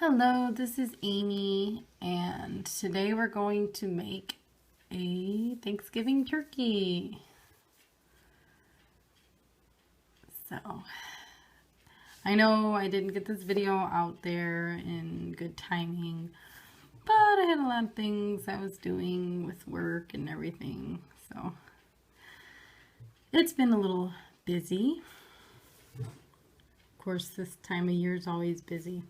Hello, this is Amy, and today we're going to make a Thanksgiving turkey. So, I know I didn't get this video out there in good timing, but I had a lot of things I was doing with work and everything, so it's been a little busy. Of course, this time of year is always busy.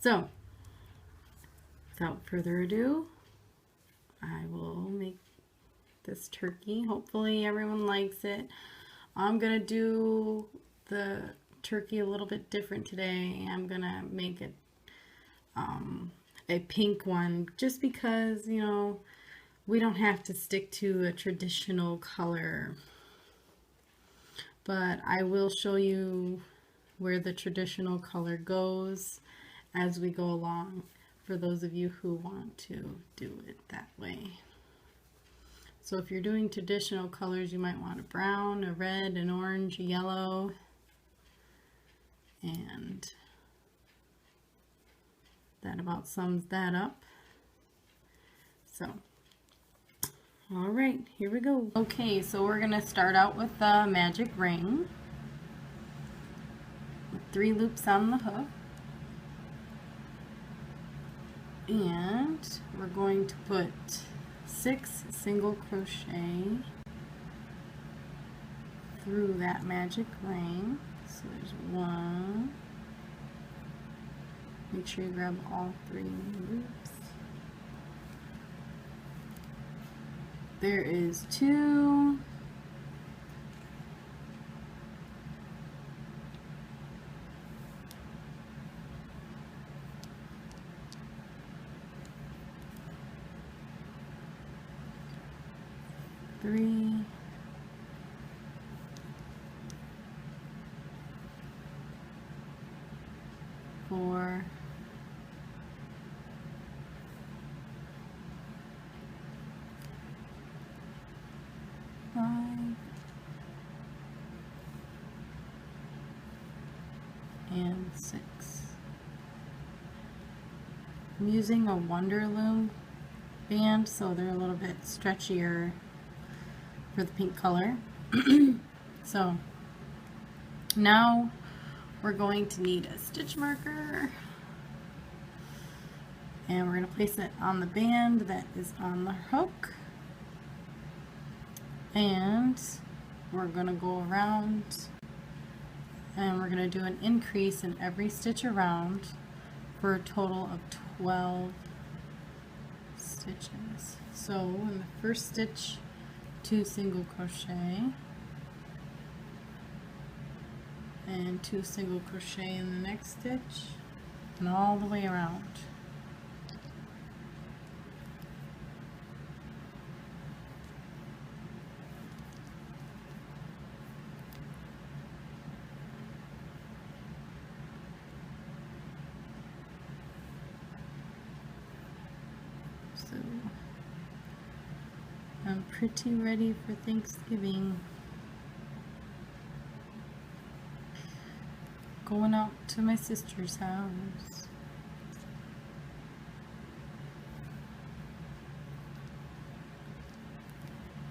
So, without further ado, I will make this turkey. Hopefully everyone likes it. I'm going to do the turkey a little bit different today. I'm going to make it a pink one just because, you know, we don't have to stick to a traditional color. But I will show you where the traditional color goes as we go along, for those of you who want to do it that way. So if you're doing traditional colors, you might want a brown, a red, an orange, a yellow, and that about sums that up. So, all right, here we go. Okay, so we're gonna start out with the magic ring with 3 loops on the hook. And we're going to put 6 single crochet through that magic ring. So there's 1. Make sure you grab all 3 loops. There is 2. Three, 4, 5, and 6. I'm using a Wonder Loom band, so they're a little bit stretchier for the pink color. So now we're going to need a stitch marker, and we're going to place it on the band that is on the hook, and we're going to go around and we're going to do an increase in every stitch around for a total of 12 stitches. So in the first stitch, 2 single crochet and 2 single crochet in the next stitch, and all the way around. So I'm pretty ready for Thanksgiving. Going out to my sister's house.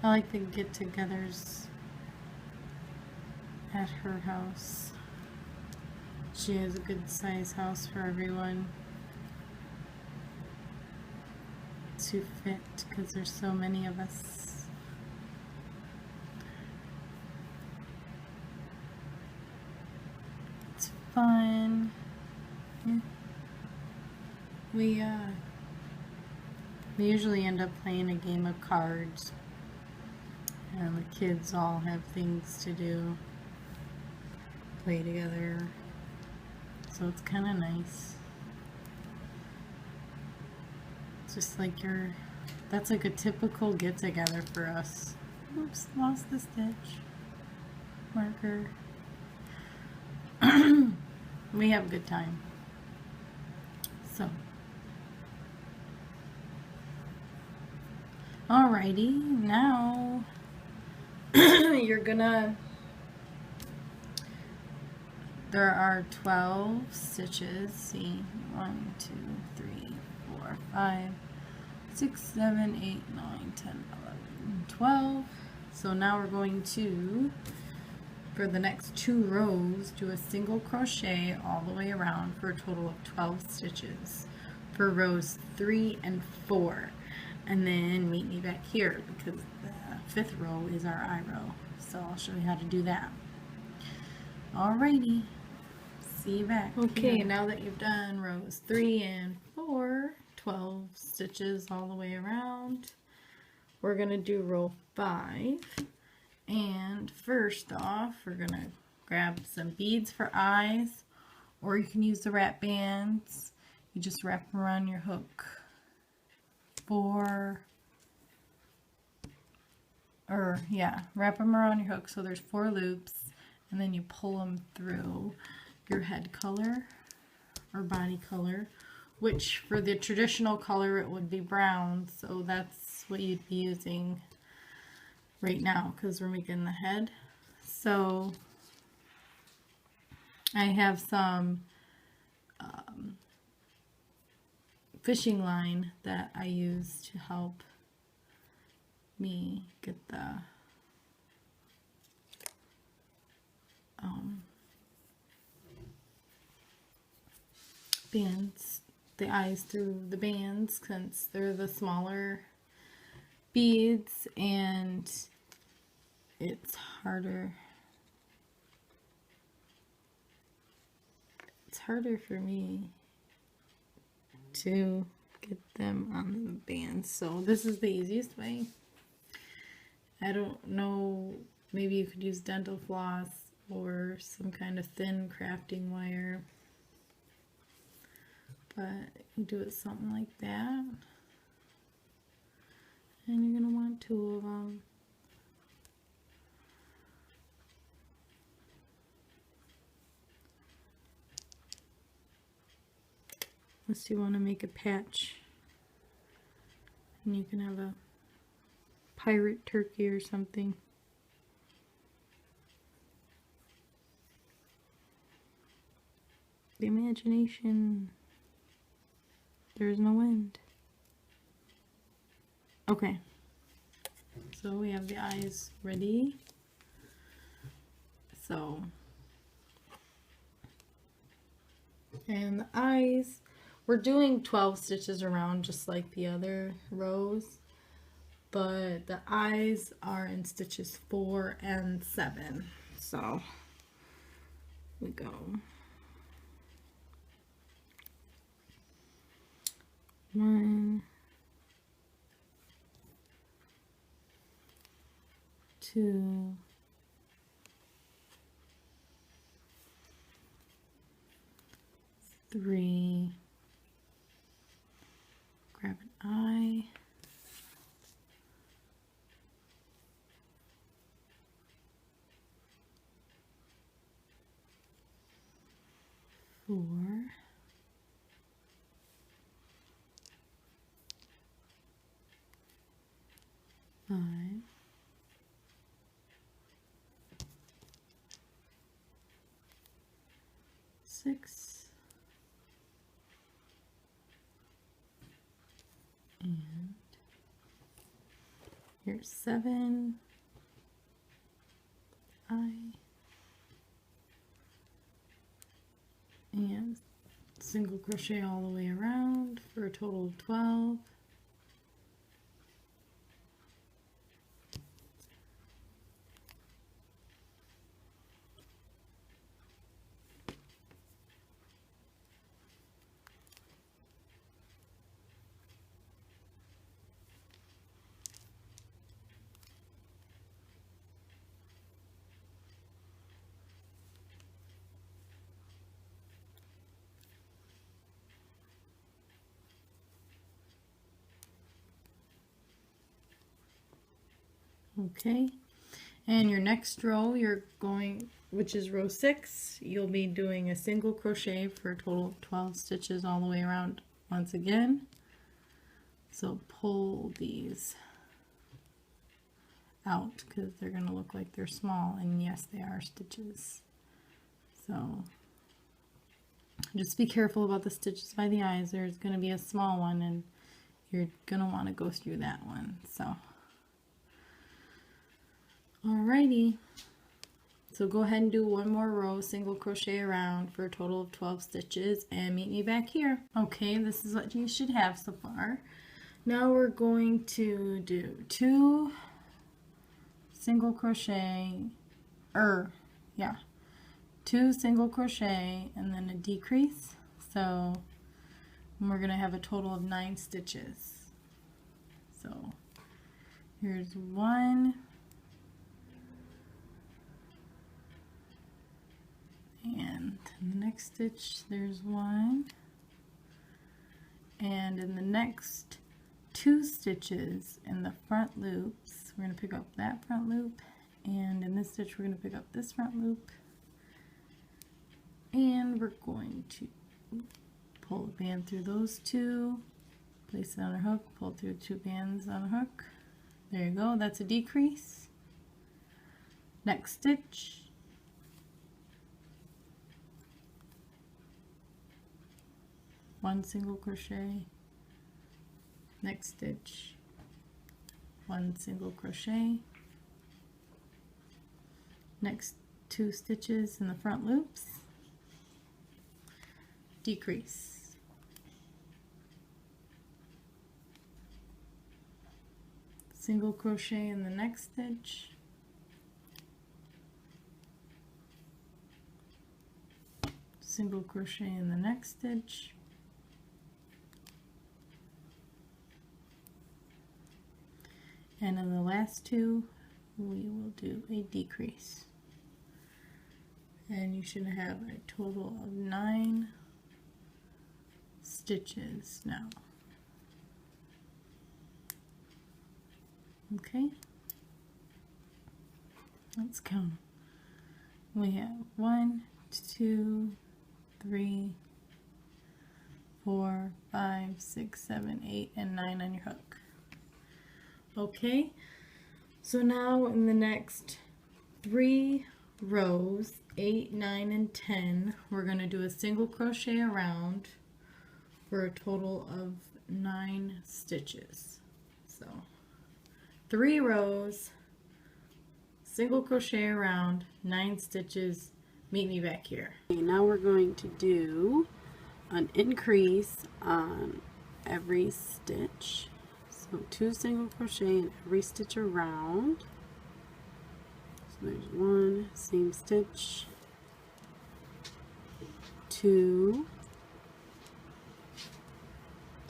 I like the get-togethers at her house. She has a good size house for everyone to fit because there's so many of us. It's fun. Yeah. We usually end up playing a game of cards, and the kids all have things to do, play together, so it's kind of nice. Just like that's like a typical get-together for us. Oops, lost the stitch marker. We have a good time. So, alrighty, now you're gonna there are 12 stitches. See, 1, 2, 3, 4, 5, 6, 7, 8, 9, 10, 11, 12. So now we're going to, for the next 2 rows, do a single crochet all the way around for a total of 12 stitches for rows 3 and 4. And then meet me back here because the 5th row is our eye row. So I'll show you how to do that. Alrighty, see you back. Okay, now that you've done rows 3 and 4, 12 stitches all the way around, we're going to do row 5. And first off, we're going to grab some beads for eyes, or you can use the wrap bands. You just wrap them around your hook. Wrap them around your hook so there's 4 loops, and then you pull them through your head color or body color, which for the traditional color it would be brown, so that's what you'd be using right now because we're making the head. So I have some fishing line that I use to help me get the bands, the eyes through the bands, since they're the smaller beads and it's harder for me to get them on the bands. So this is the easiest way. I don't know, maybe you could use dental floss or some kind of thin crafting wire, but you do it something like that, and you're going to want 2 of them. Unless you want to make a patch, and you can have a pirate turkey or something. The imagination. There's no end. Okay, so we have the eyes ready. And the eyes, we're doing 12 stitches around just like the other rows, but the eyes are in stitches 4 and 7. So we go 1, 2, 3, grab an eye, 4, 5, 6, and here's 7, and single crochet all the way around for a total of 12. Okay, and your next row, you're going, which is row 6, you'll be doing a single crochet for a total of 12 stitches all the way around once again. So pull these out because they're going to look like they're small, and yes, they are stitches. So Just be careful about the stitches by the eyes. There's going to be a small one and you're going to want to go through that one. So, alrighty. So go ahead and do one more row, single crochet around for a total of 12 stitches and meet me back here. Okay, this is what you should have so far. Now we're going to do 2 single crochet, 2 single crochet and then a decrease. So we're going to have a total of 9 stitches. So here's 1, and in the next stitch there's 1, and in the next 2 stitches in the front loops we're going to pick up that front loop, and in this stitch we're going to pick up this front loop, and we're going to pull a band through those 2, place it on a hook, pull through 2 bands on a hook. There you go, that's a decrease. Next stitch, one single crochet, next stitch, 1 single crochet, next 2 stitches in the front loops, decrease, single crochet in the next stitch, single crochet in the next stitch, and in the last 2 we will do a decrease, and you should have a total of 9 stitches now. Okay, let's count. We have 1, 2, 3, 4, 5, 6, 7, 8, and 9 on your hook. Okay, so now in the next 3 rows, 8, 9, and 10, we're going to do a single crochet around for a total of 9 stitches. So 3 rows, single crochet around, 9 stitches. Meet me back here. Okay, now we're going to do an increase on every stitch. So 2 single crochet in every stitch around. So there's 1, same stitch, 2,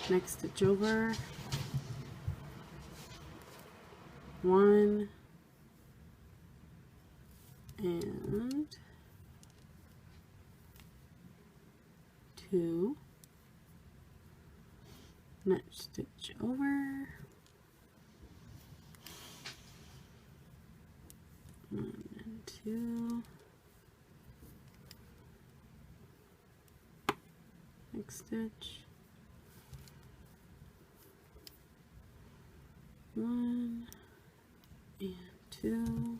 next stitch over, 1, and 2, next stitch over, 1 and 2, next stitch, 1 and 2,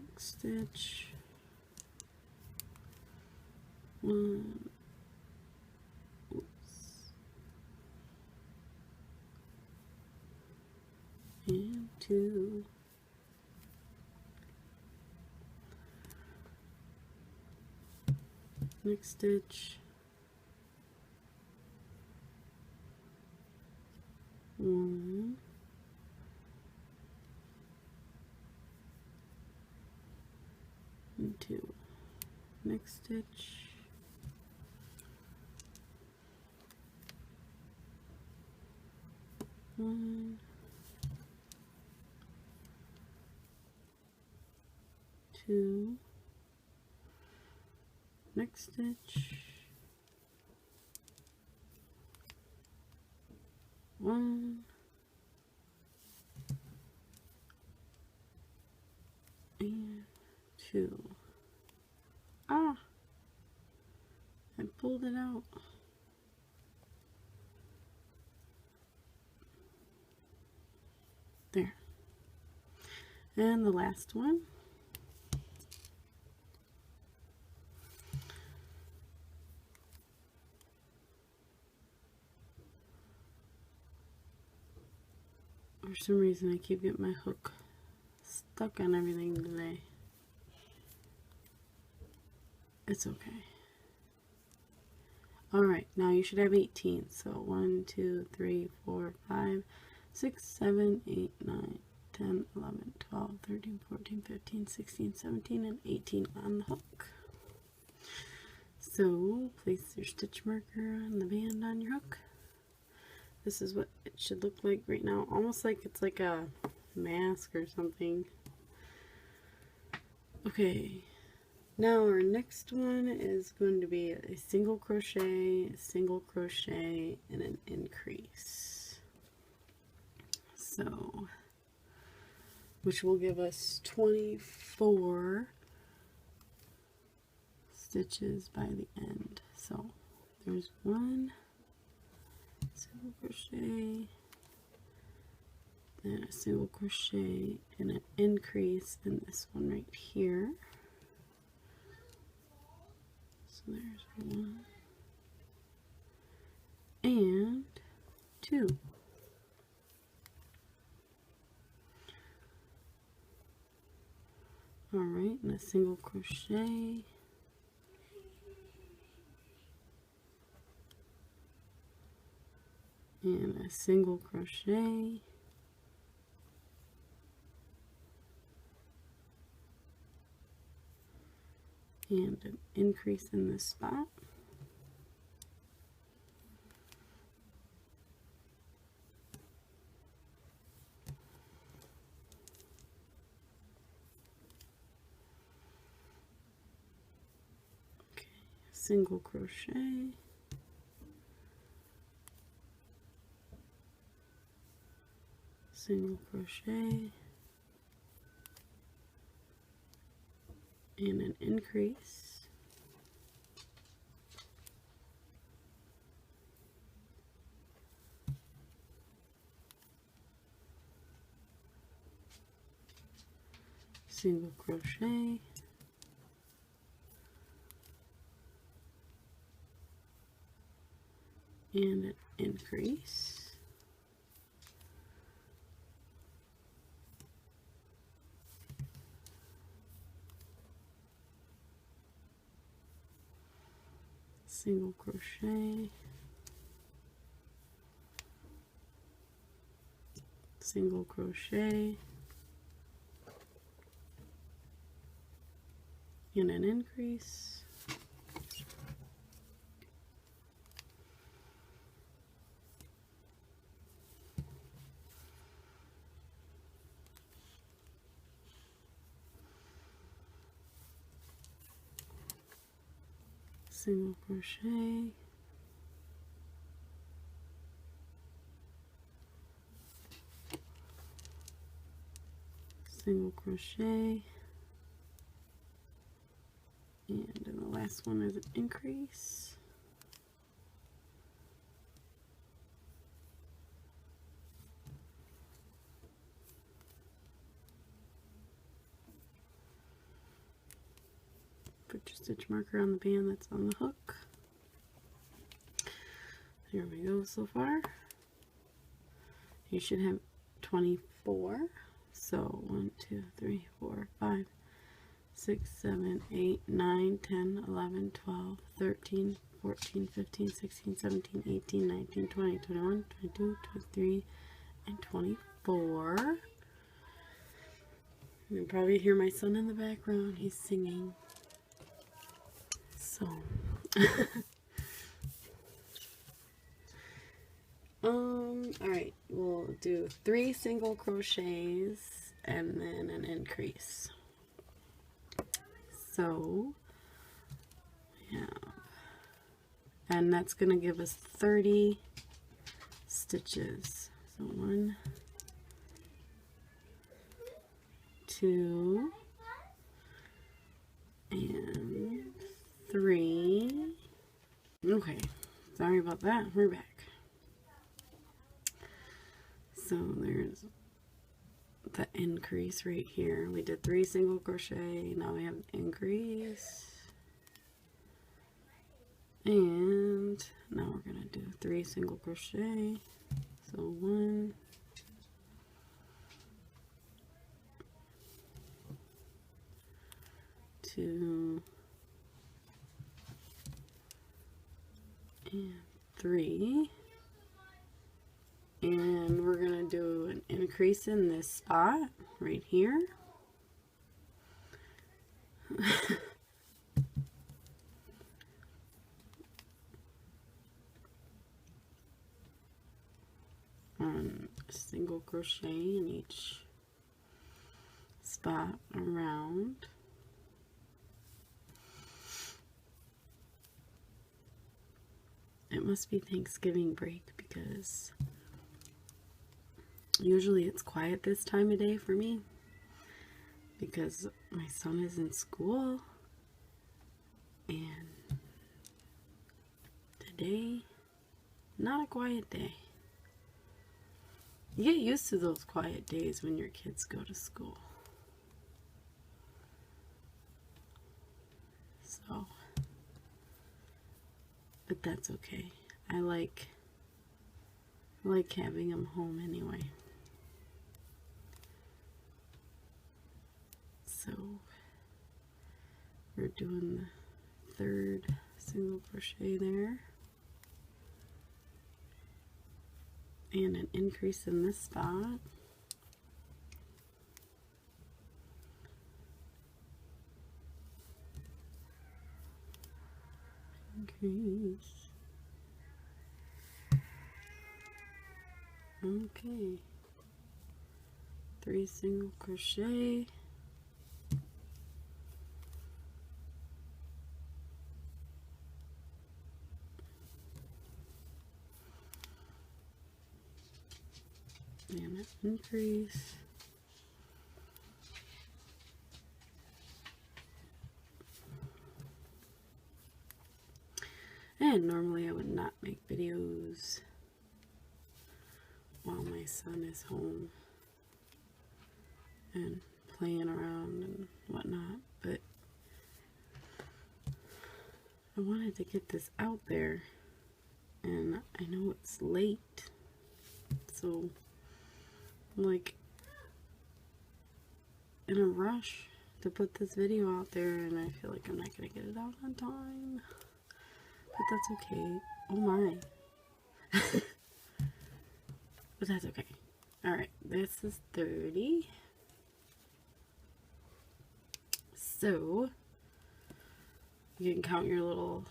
next stitch, 1, and 2, next stitch, 1, and 2, next stitch, 1, 2, next stitch, 1, and 2. Ah, I pulled it out. There. And the last one. For some reason I keep getting my hook stuck on everything today. It's okay. Alright, now you should have 18. So 1, 2, 3, 4, 5, 6, 7, 8, 9, 10, 11, 12, 13, 14, 15, 16, 17, and 18 on the hook. So place your stitch marker on the band on your hook. This is what it should look like right now, almost like it's like a mask or something. Okay, now our next one is going to be a single crochet, and an increase. So, which will give us 24 stitches by the end. So there's one single crochet, then a single crochet, and an increase in this one right here. So there's 1 and 2. Alright, and a single crochet, and a single crochet, and an increase in this spot, okay, single crochet, single crochet, and an increase, single crochet, and an increase, single crochet, single crochet, and an increase, single crochet, single crochet, and then the last one is an increase, put your stitch marker on the band that's on the hook. There we go so far. You should have 24. So 1, 2, 3, 4, 5, 6, 7, 8, 9, 10, 11, 12, 13, 14, 15, 16, 17, 18, 19, 20, 21, 22, 23, and 24. You can probably hear my son in the background. He's singing. So, alright, we'll do 3 single crochets and then an increase. So, yeah, and that's going to give us 30 stitches. So 1, 2, and 3. Okay, sorry about that. We're back. So there's the increase right here. We did 3 single crochet, now we have increase, and now we're gonna do 3 single crochet. So 1, 2, and 3, and we're gonna do an increase in this spot right here. A single crochet in each spot around. It must be Thanksgiving break because usually it's quiet this time of day for me because my son is in school, and today, not a quiet day. You get used to those quiet days when your kids go to school. So, but that's okay. I like having them home anyway. So, we're doing the 3rd single crochet there. And an increase in this spot. Increase. Okay. 3 single crochet. And an increase. And normally I would not make videos while my son is home and playing around and whatnot, but I wanted to get this out there, and I know it's late, so I'm like in a rush to put this video out there, and I feel like I'm not gonna get it out on time, but that's okay. Oh my. But that's okay. Alright, this is 30. So you can count your little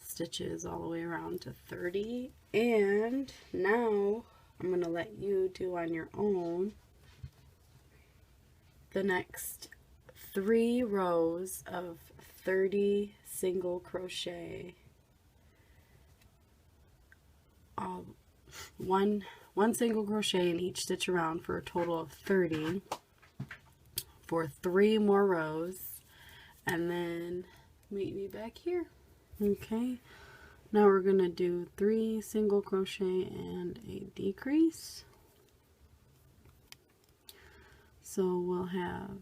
stitches all the way around to 30, and now I'm going to let you do on your own the next 3 rows of 30 single crochet. One single crochet in each stitch around for a total of 30 for 3 more rows, and then meet me back here. Okay, now we're gonna do 3 single crochet and a decrease. So we'll have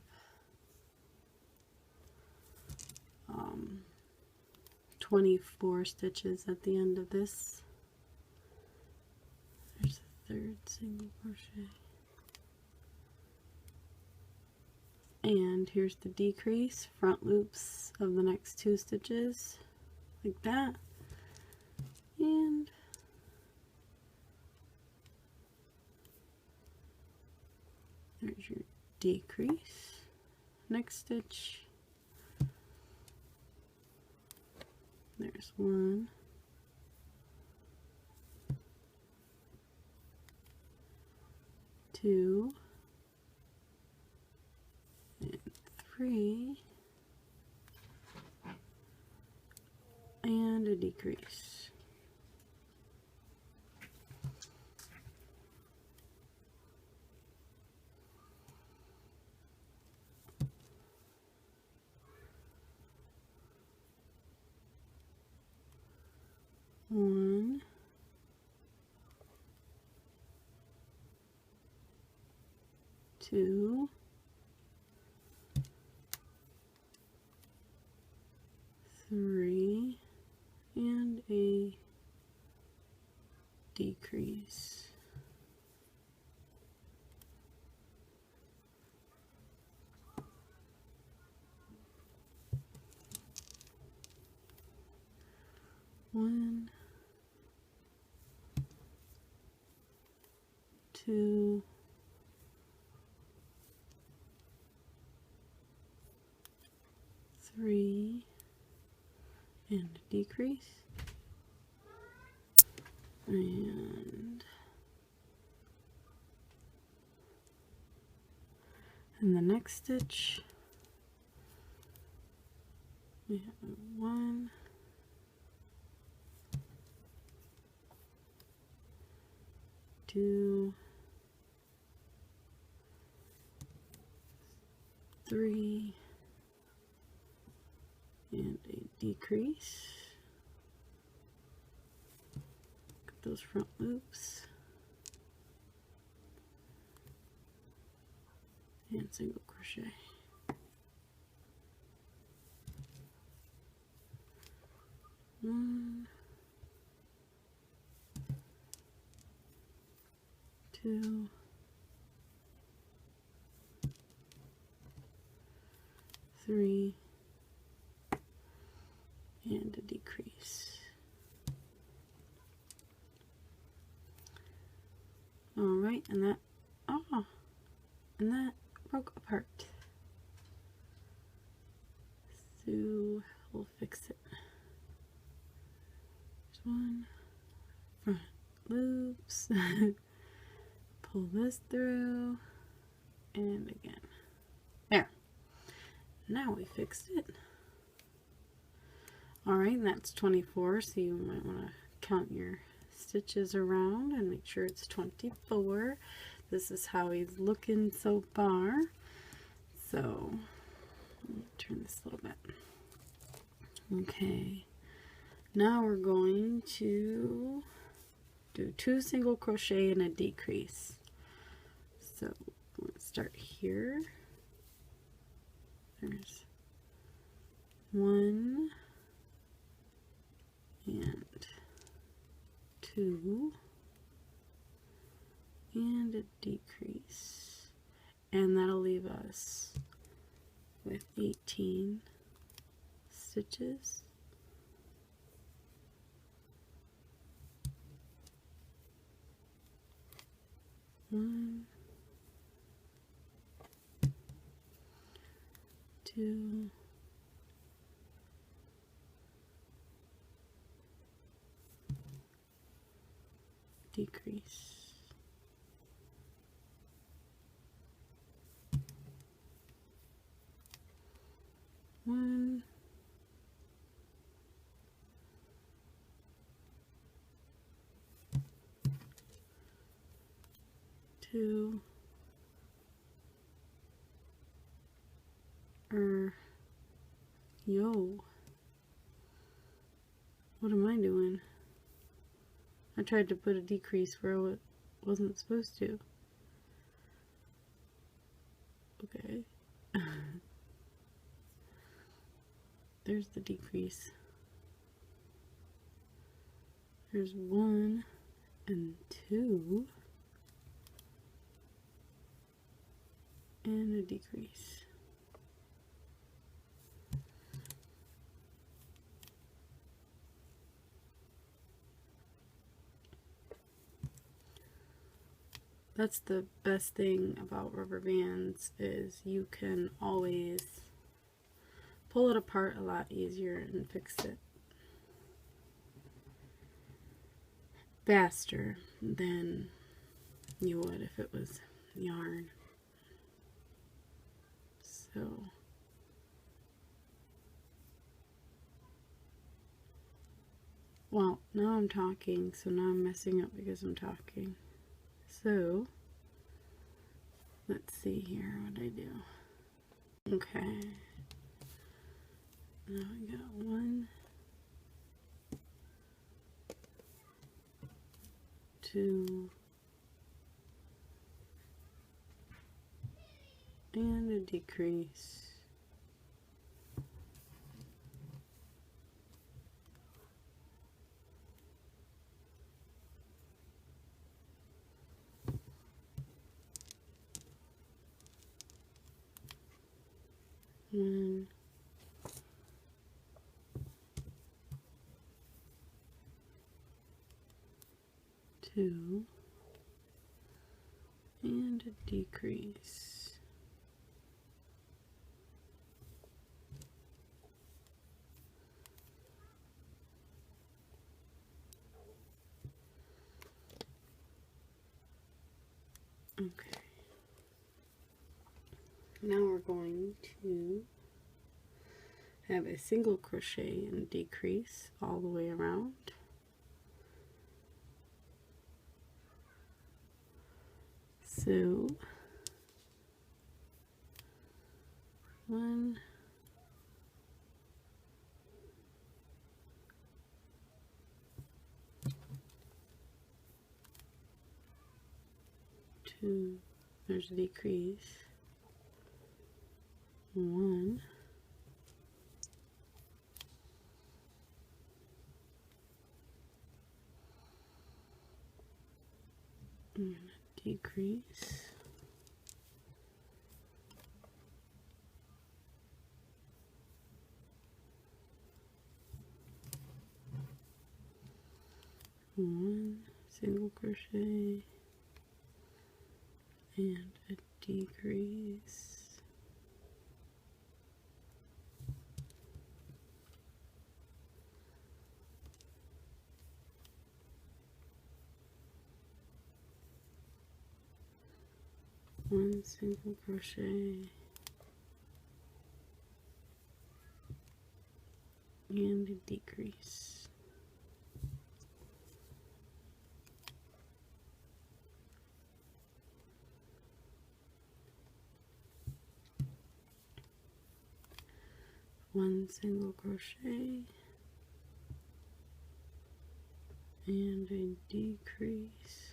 24 stitches at the end of this. There's the 3rd single crochet. And here's the decrease, front loops of the next 2 stitches, like that. And there's your decrease. Next stitch. There's 1. 2. And 3. And a decrease. One, 2, 2, 3, and a decrease. One, 2, 3, and a decrease. And in the next stitch, we have 1, 2, 3, and a decrease. Got those front loops. And single crochet. One, 2, 3, and a decrease. All right, and that broke apart. So we'll fix it. There's one front loops. Pull this through, and again. There. Now we fixed it. Alright, and that's 24, so you might want to count your stitches around and make sure it's 24. This is how he's looking so far. So, let me turn this a little bit. Okay, now we're going to do 2 single crochet and a decrease. So, let's start here. There's 1 and 2 and a decrease, and that'll leave us with 18 stitches. One, 2, 'Decrease. 1, 2, yo, what am I doing? I tried to put a decrease where it wasn't supposed to. Okay. There's the decrease. There's 1 and 2 and a decrease. That's the best thing about rubber bands, is you can always pull it apart a lot easier and fix it faster than you would if it was yarn. So well, now I'm talking, so now I'm messing up because I'm talking. So let's see here what I do. Okay, now I got 1, 2, and a decrease. One, two, and a decrease. Okay. Now we're going to have a single crochet and decrease all the way around. So 1, 2, there's a decrease, 1, and a decrease, 1 single crochet and a decrease. One single crochet and a decrease. One single crochet and a decrease.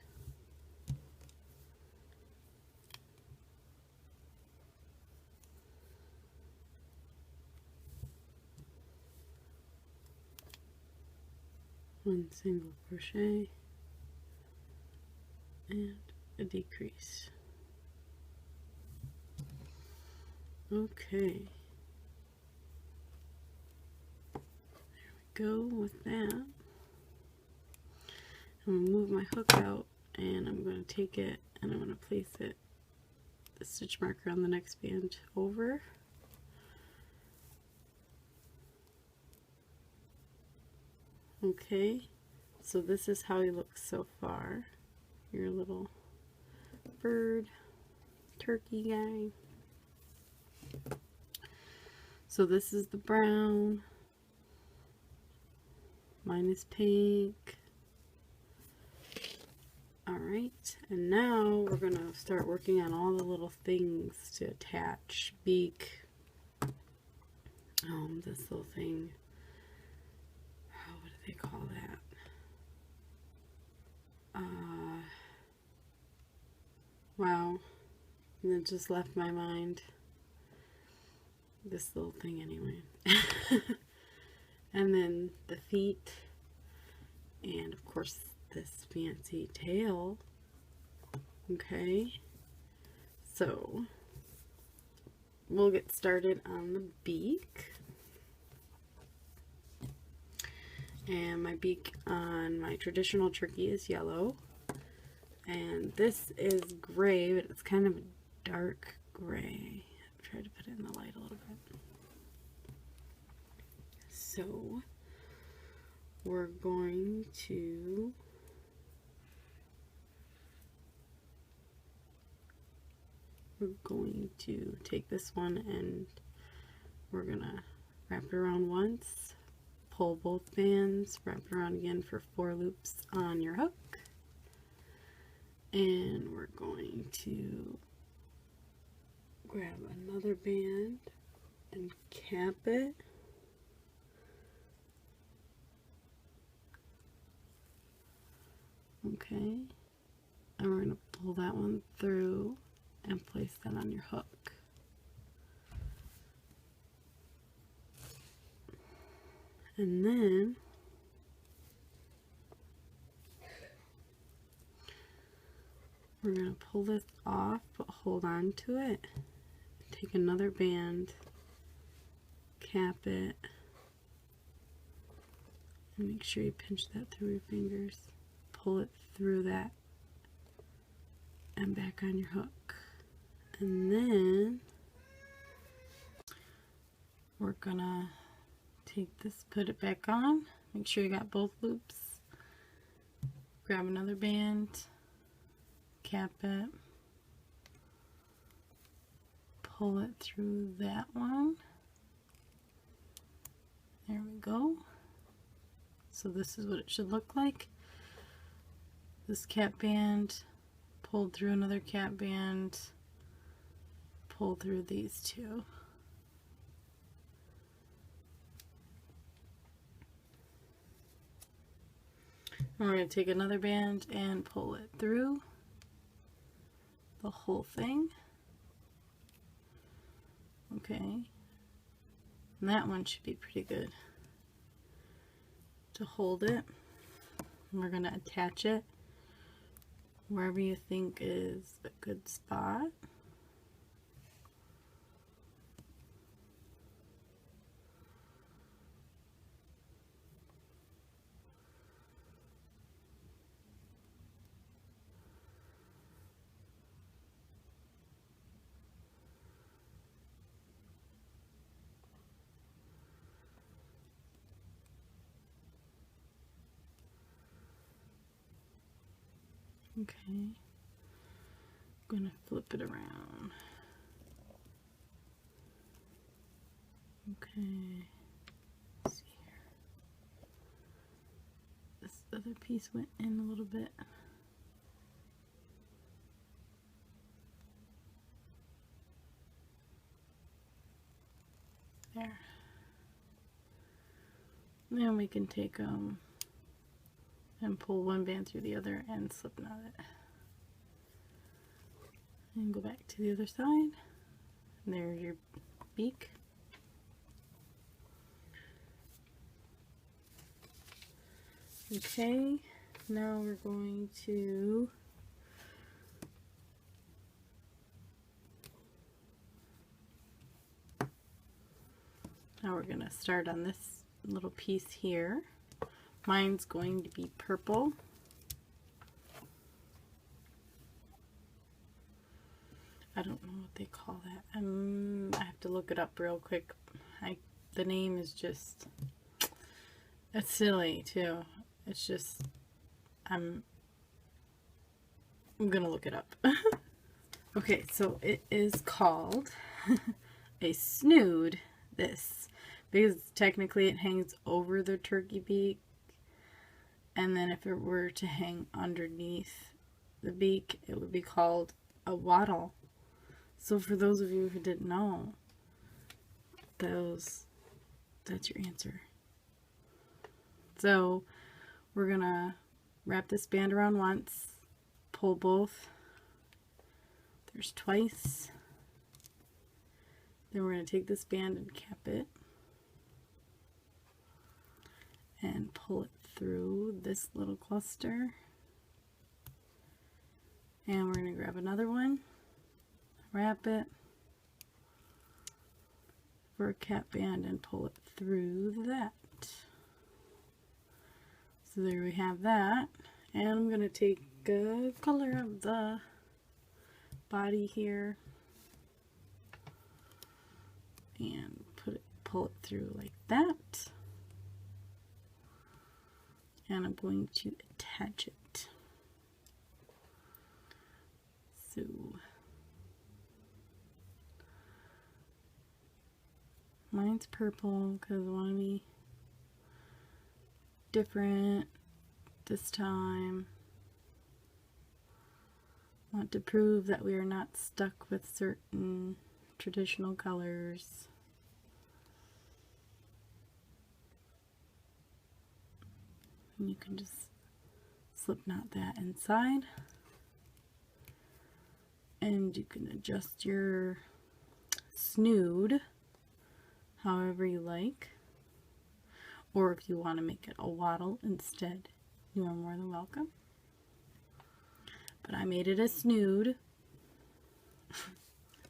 One single crochet and a decrease. Okay, there we go with that. I'm going to move my hook out and I'm going to take it and I'm going to place it, the stitch marker on the next band over. Okay, so this is how he looks so far. Your little bird, turkey guy. So this is the brown. Mine is pink. Alright, and now we're going to start working on all the little things to attach. Beak. This little thing. What do they call that? Wow. And it just left my mind. This little thing anyway. And then the feet. And of course this fancy tail. Okay. So we'll get started on the beak. And my beak on my traditional turkey is yellow. And this is gray, but it's kind of a dark gray. I'll try to put it in the light a little bit. So we're going to take this one and we're gonna wrap it around once, pull both bands, wrap it around again for 4 loops on your hook, and we're going to grab another band and cap it. Okay, and we're going to pull that one through and place that on your hook. And then we're going to pull this off, but hold on to it. Take another band, cap it, and make sure you pinch that through your fingers. Pull it through that and back on your hook. And then we're gonna take this, put it back on. Make sure you got both loops. Grab another band, cap it, pull it through that one. There we go. So this is what it should look like. This cap band, pulled through another cap band, pull through these two. And we're going to take another band and pull it through the whole thing. Okay. And that one should be pretty good to hold it. And we're going to attach it wherever you think is a good spot. Okay, I'm going to flip it around. Okay, let's see here. This other piece went in a little bit. There. Then we can take and pull one band through the other and slip knot it. And go back to the other side. And there's your beak. Okay, now we're going to start on this little piece here. Mine's going to be purple. I don't know what they call that. I have to look it up real quick. The name is just, it's silly too. It's just, I'm gonna look it up. Okay, so it is called a snood, this, because technically it hangs over the turkey beak, and then if it were to hang underneath the beak, it would be called a wattle. So for those of you who didn't know, that's your answer. So we're gonna wrap this band around once, pull both, there's twice, then we're gonna take this band and cap it and pull it through this little cluster, and we're gonna grab another one, wrap it for a cap band and pull it through that. So there we have that, and I'm going to take a color of the body here and pull it through like that, and I'm going to attach it. So mine's purple because I want to be different this time. I want to prove that we are not stuck with certain traditional colors. And you can just slip knot that inside, and you can adjust your snood however you like. Or if you want to make it a waddle instead, you are more than welcome. But I made it a snood.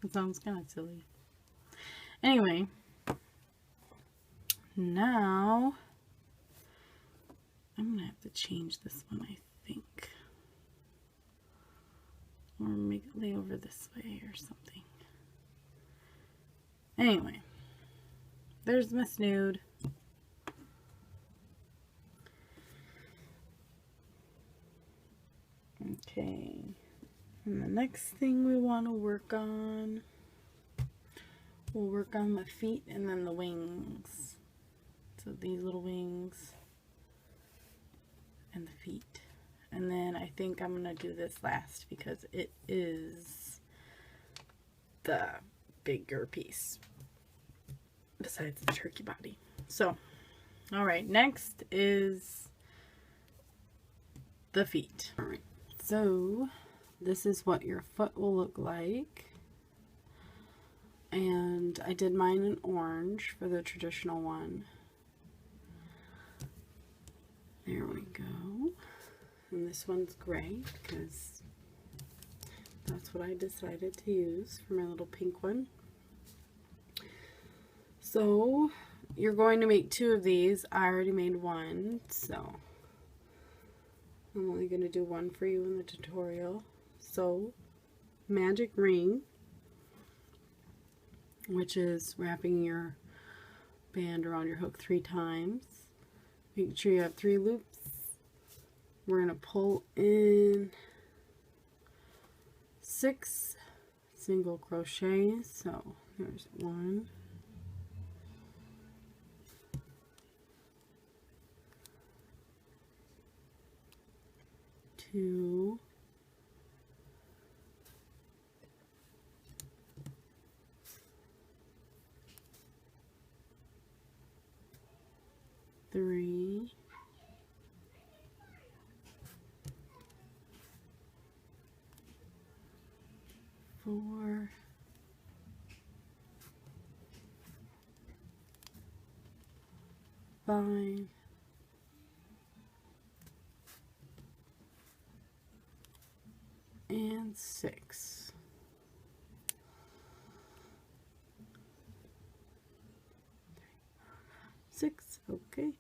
It sounds kind of silly. Anyway, now I'm going to have to change this one, I think. Or make it lay over this way or something. Anyway, there's my snood. Okay, and the next thing we want to work on, we'll work on the feet and then the wings. So these little wings and the feet. And then I think I'm going to do this last because it is the bigger piece besides the turkey body. So, alright, next is the feet. Alright, so this is what your foot will look like. And I did mine in orange for the traditional one. There we go. And this one's gray because that's what I decided to use for my little pink one. So you're going to make 2 of these. I already made one, so I'm only going to do one for you in the tutorial. So magic ring, which is wrapping your band around your hook 3 times. Make sure you have 3 loops. We're going to pull in 6 single crochets. So there's 1, 2, 3, 4, 5, 6. Okay.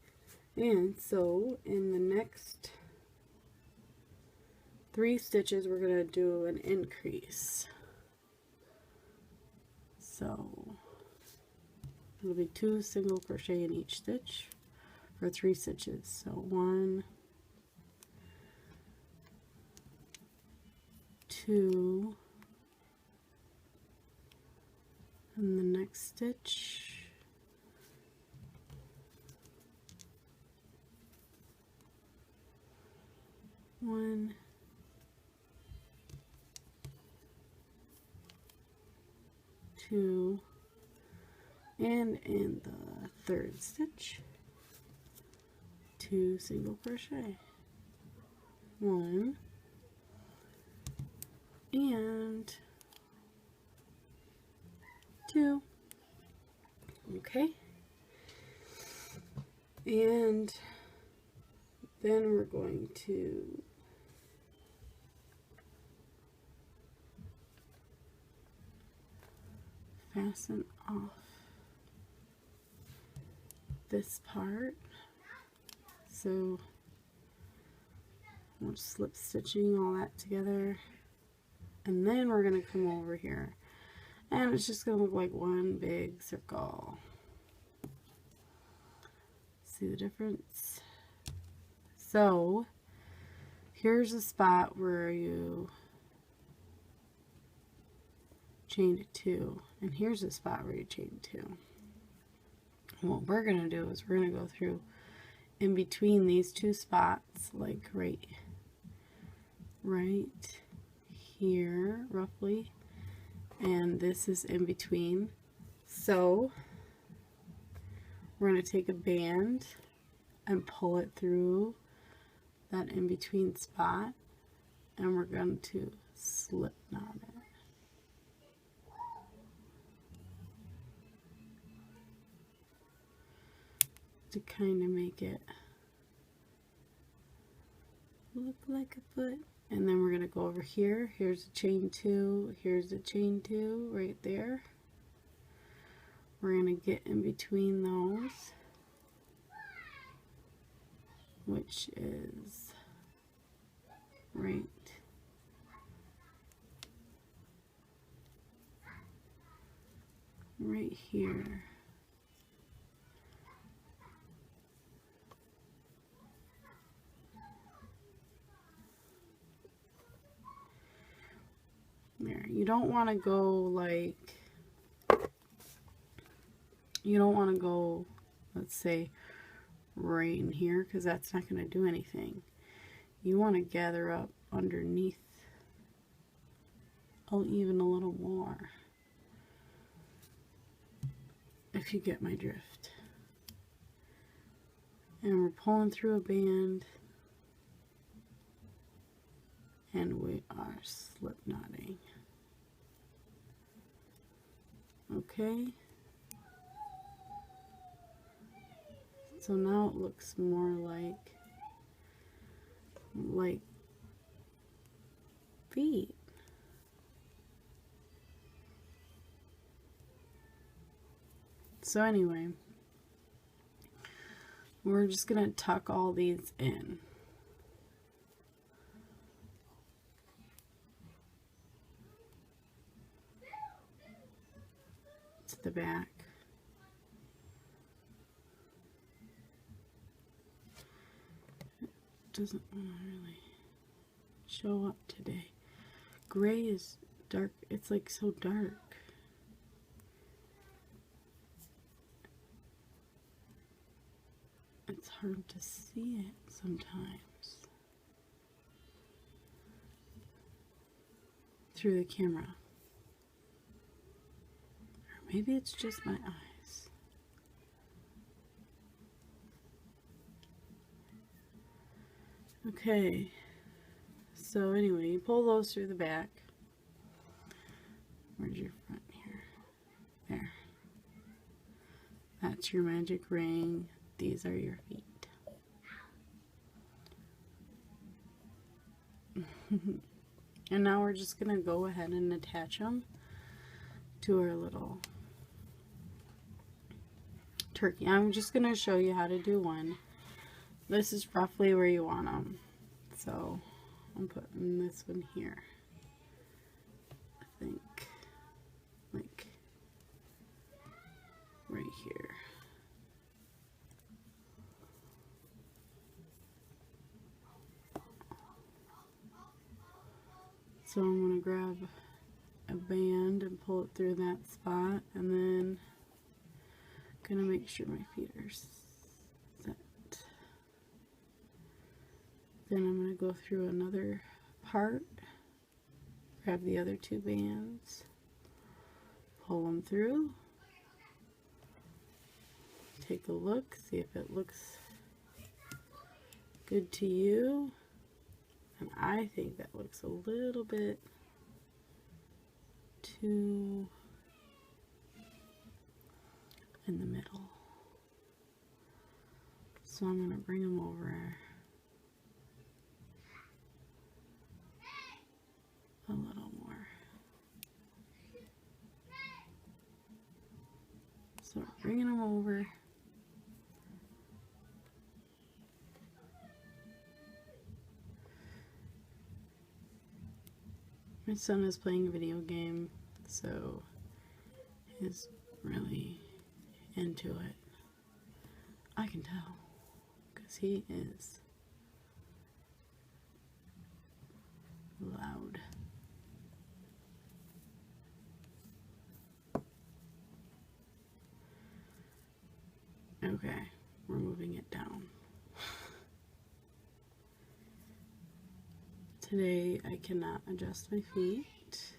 And so in the next 3 stitches, we're going to do an increase. So it'll be 2 single crochet in each stitch for 3 stitches. So 1, 2, and the next stitch, 1, 2, and in the 3rd stitch, 2 single crochet, 1, and 2. Okay, and then we're going to fasten off this part. So we're slip stitching all that together, and then we're going to come over here and it's just going to look like one big circle. See the difference? So here's a spot where you chain it 2, and here's a spot where you chain 2. And what we're going to do is we're going to go through in between these 2 spots, like right here roughly, and this is in between. So we're going to take a band and pull it through that in between spot, and we're going to slip knot it. to kind of make it look like a foot. And then we're going to go over here. Here's a chain 2. Here's a chain 2 right there. We're going to get in between those, which is right here. There. You don't want to go like, you don't want to go, let's say, right in here, because that's not going to do anything. You want to gather up underneath, even a little more, if you get my drift. And we're pulling through a band, and we are slip knotting. Okay, so now it looks more like feet. So anyway, we're just gonna tuck all these in. To the back. It doesn't want to really show up today. Gray is dark. It's like so dark. It's hard to see it sometimes through the camera. Or maybe it's just my eyes. Okay, so anyway, you pull those through the back. Where's your front here? There. That's your magic ring. These are your feet. And now we're just going to go ahead and attach them to our little turkey. I'm just going to show you how to do one. This is roughly where you want them. So I'm putting this one here. I think like right here. So I'm going to grab a band and pull it through that spot, and then I'm going to make sure my feet are set. Then I'm going to go through another part, grab the other 2 bands, pull them through, take a look, see if it looks good to you. And I think that looks a little bit too in the middle. So I'm going to bring them over a little more. So bringing them over. My son is playing a video game, so he's really into it. I can tell, because he is loud. Okay, we're moving it down. Today I cannot adjust my feet.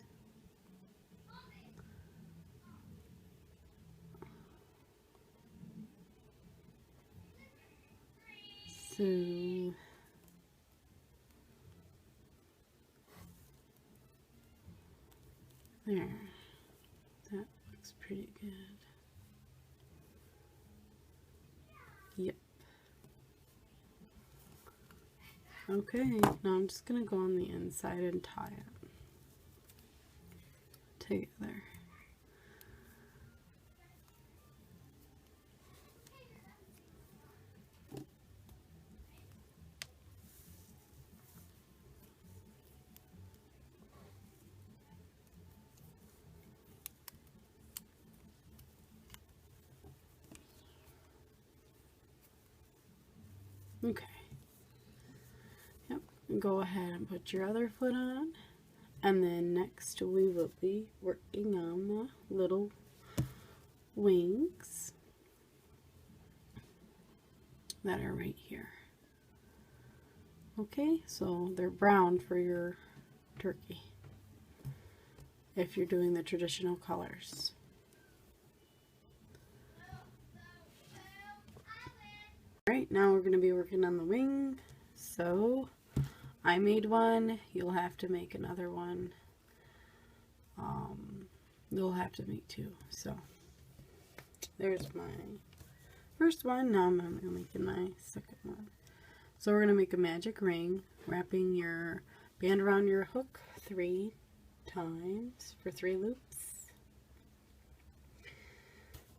So there, that looks pretty good. Yep. Okay, now I'm just going to go on the inside and tie it together. Okay. Yep. Go ahead and put your other foot on. And then next we will be working on the little wings that are right here. Okay, so they're brown for your turkey if you're doing the traditional colors. Alright, now we're going to be working on the wing. So I made one, you'll have to make another one. You'll have to make two. So there's my first one. Now I'm making my second one. So we're going to make a magic ring, wrapping your band around your hook 3 times for 3 loops.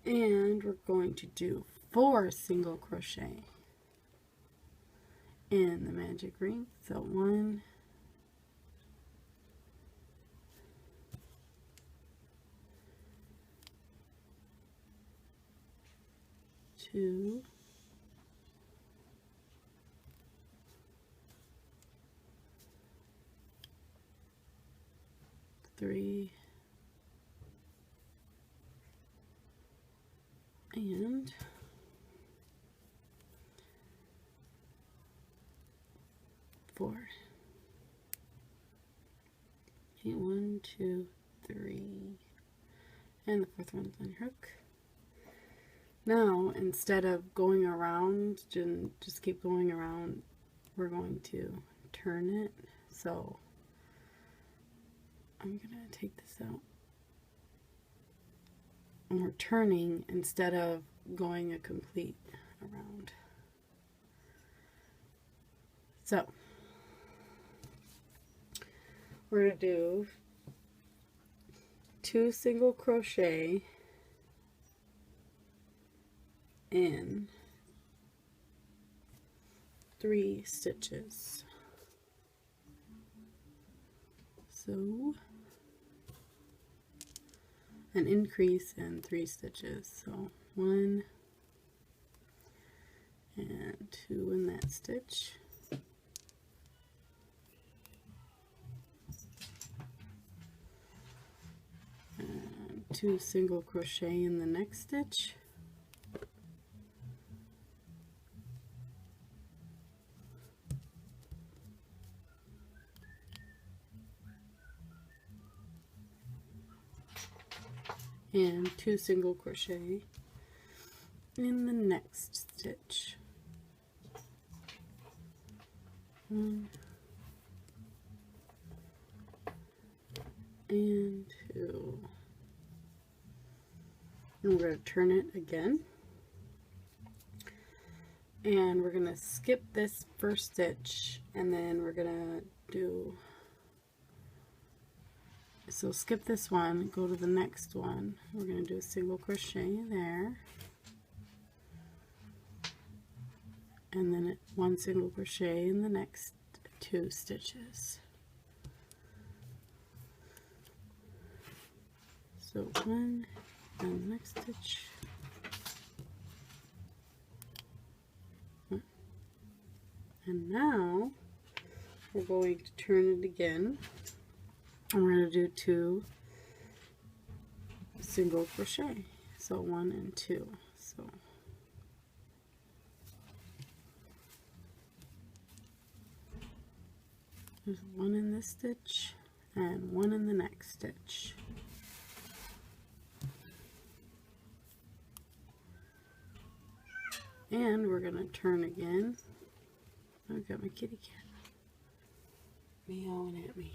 And we're going to do 4 single crochet in the magic ring. So 1, 2, 3, and 4. Okay, 1, 2, 3, and the 4th one's on your hook. Now, instead of going around and just keep going around, we're going to turn it. So I'm gonna take this out. And we're turning instead of going a complete around. So we're gonna do 2 single crochet in 3 stitches. So an increase in 3 stitches. So 1 and 2 in that stitch. And 2 single crochet in the next stitch. And 2 single crochet in the next stitch. 1 and 2. And we're going to turn it again. And we're going to skip this first stitch, and then we're going to do, so skip this one, go to the next one. We're going to do a single crochet there, and then 1 single crochet in the next 2 stitches. So 1 and the next stitch, 1. And now we're going to turn it again. And we're going to do 2 single crochet. So 1 and 2. So there's 1 in this stitch and 1 in the next stitch. And we're going to turn again. I've got my kitty cat meowing at me.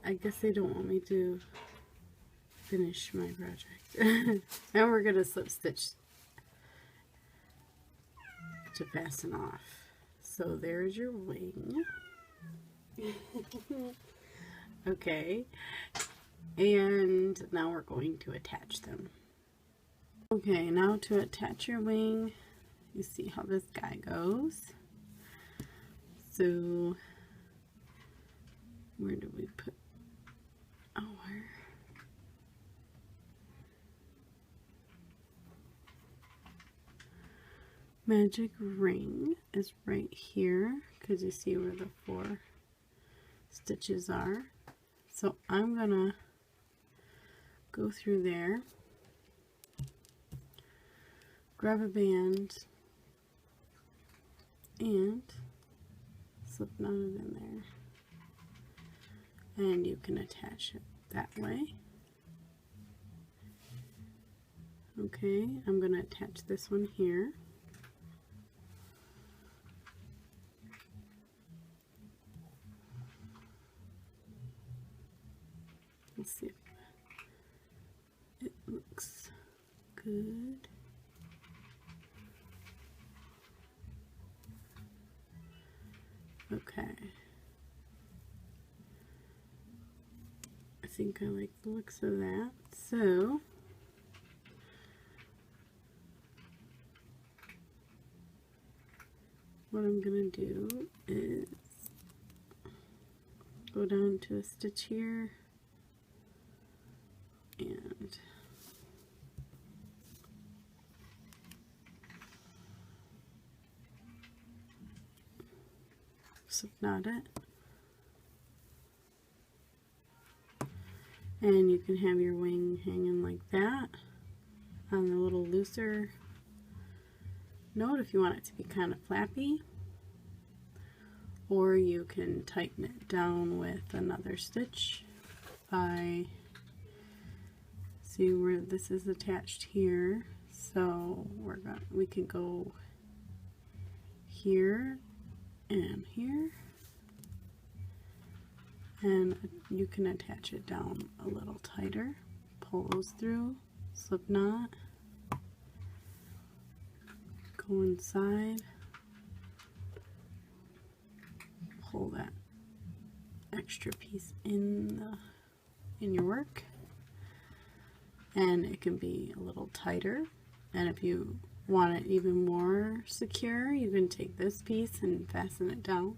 I guess they don't want me to finish my project. And we're going to slip stitch to fasten off. So there's your wing. Okay, and now we're going to attach them. Okay, now to attach your wing, you see how this guy goes. So where do we put our magic ring? Is right here, because you see where the 4 stitches are. So I'm gonna go through there, grab a band, and slip knot it in there. And you can attach it that way. Okay, I'm gonna attach this one here. Let's see if it looks good. Okay. I think I like the looks of that. So what I'm going to do is go down to a stitch here and slip knot it, and you can have your wing hanging like that on the little looser note if you want it to be kind of flappy, or you can tighten it down with another stitch by, see where this is attached here, so we can go here and here, and you can attach it down a little tighter, pull those through, slip knot, go inside, pull that extra piece in your work, and it can be a little tighter. And if you want it even more secure, you can take this piece and fasten it down.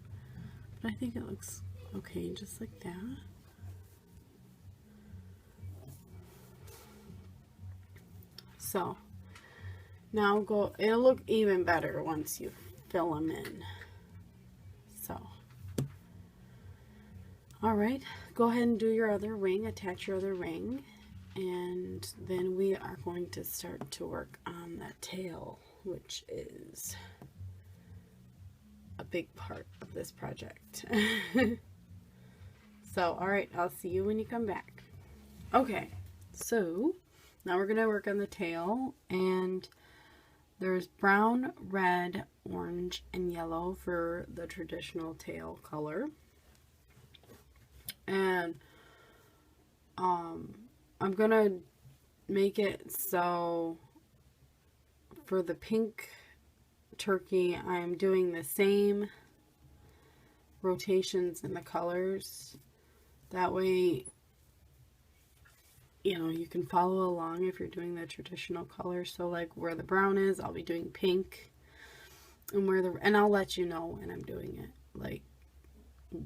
But I think it looks okay just like that. So now it'll look even better once you fill them in. So alright, go ahead and do your other wing, attach your other wing, and then we are going to start to work on the tail, which is a big part of this project. So, alright, I'll see you when you come back. Okay, so now we're going to work on the tail, and there's brown, red, orange, and yellow for the traditional tail color. And I'm going to make it so for the pink turkey, I'm doing the same rotations in the colors. That way, you know, you can follow along if you're doing the traditional colors. So like where the brown is, I'll be doing pink, and I'll let you know when I'm doing it, like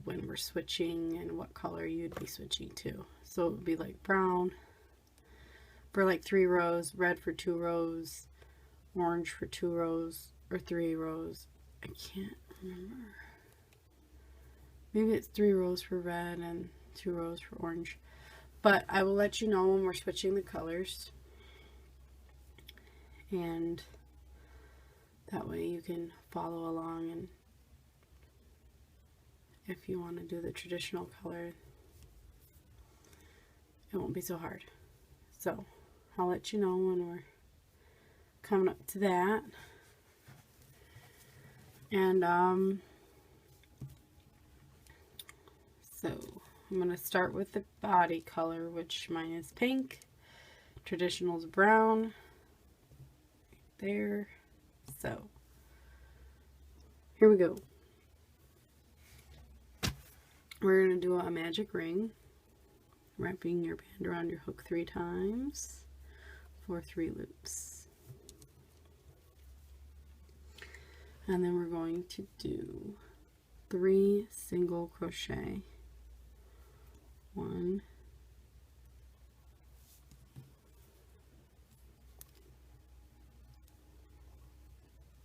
when we're switching and what color you'd be switching to. So it would be like brown for like 3 rows, red for 2 rows, orange for 2 rows or 3 rows. I can't remember. Maybe it's 3 rows for red and 2 rows for orange. But I will let you know when we're switching the colors. And that way you can follow along, and if you want to do the traditional color, it won't be so hard. So I'll let you know when we're coming up to that. And so I'm going to start with the body color, which mine is pink. Traditional's brown right there. So here we go. We're going to do a magic ring, wrapping your band around your hook 3 times for 3 loops. And then we're going to do 3 single crochet. 1,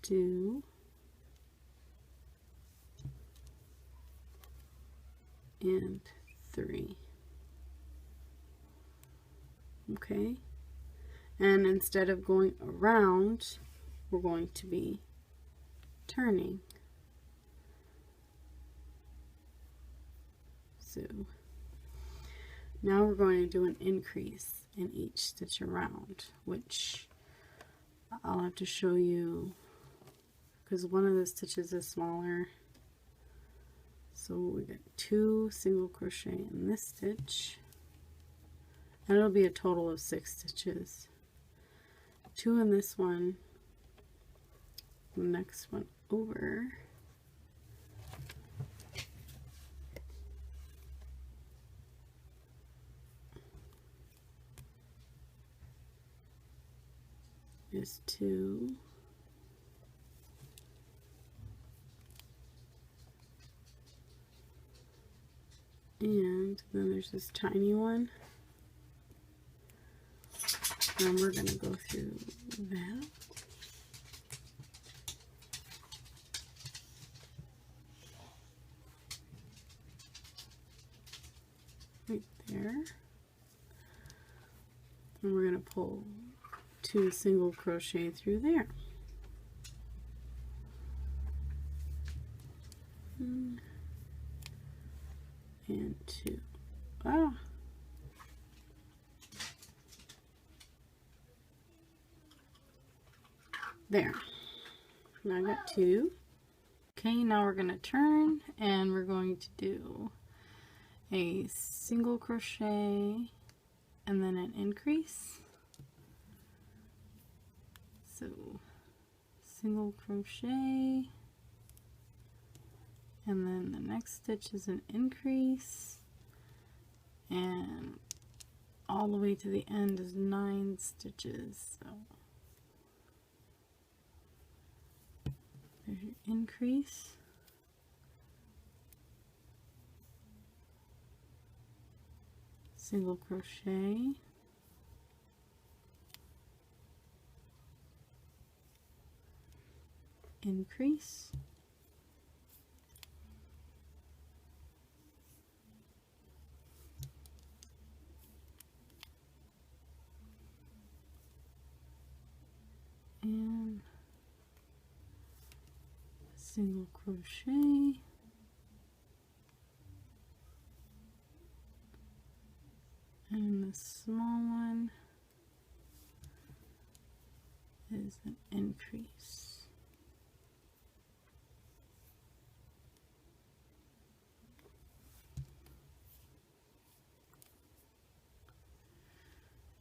2, and 3. Okay, and instead of going around, we're going to be turning. So now we're going to do an increase in each stitch around, which I'll have to show you because one of the stitches is smaller. So we got 2 single crochet in this stitch, and it'll be a total of 6 stitches. 2 in this one, the next one over, is 2, and then there's this tiny one, and we're going to go through that. Right there, and we're going to pull 2 single crochet through there. 1 and 2. There. Now I got 2. Okay, now we're going to turn and we're going to do a single crochet and then an increase. So single crochet, and then the next stitch is an increase, and all the way to the end is 9 stitches. So there's your increase, single crochet, increase, and single crochet, and the small one is an increase.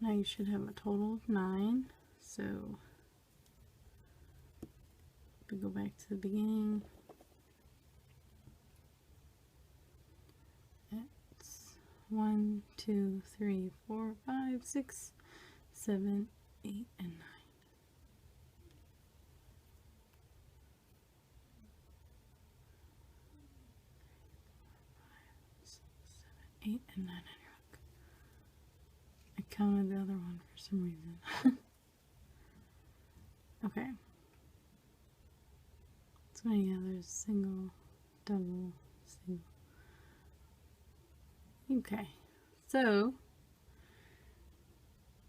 Now you should have a total of 9. So we go back to the beginning. It's 1, 2, 3, 4, 5, 6, 7, 8, and 9. 8 and 9 on your hook. I counted the other one for some reason. Okay. So yeah, there's single, double, single. Okay. So,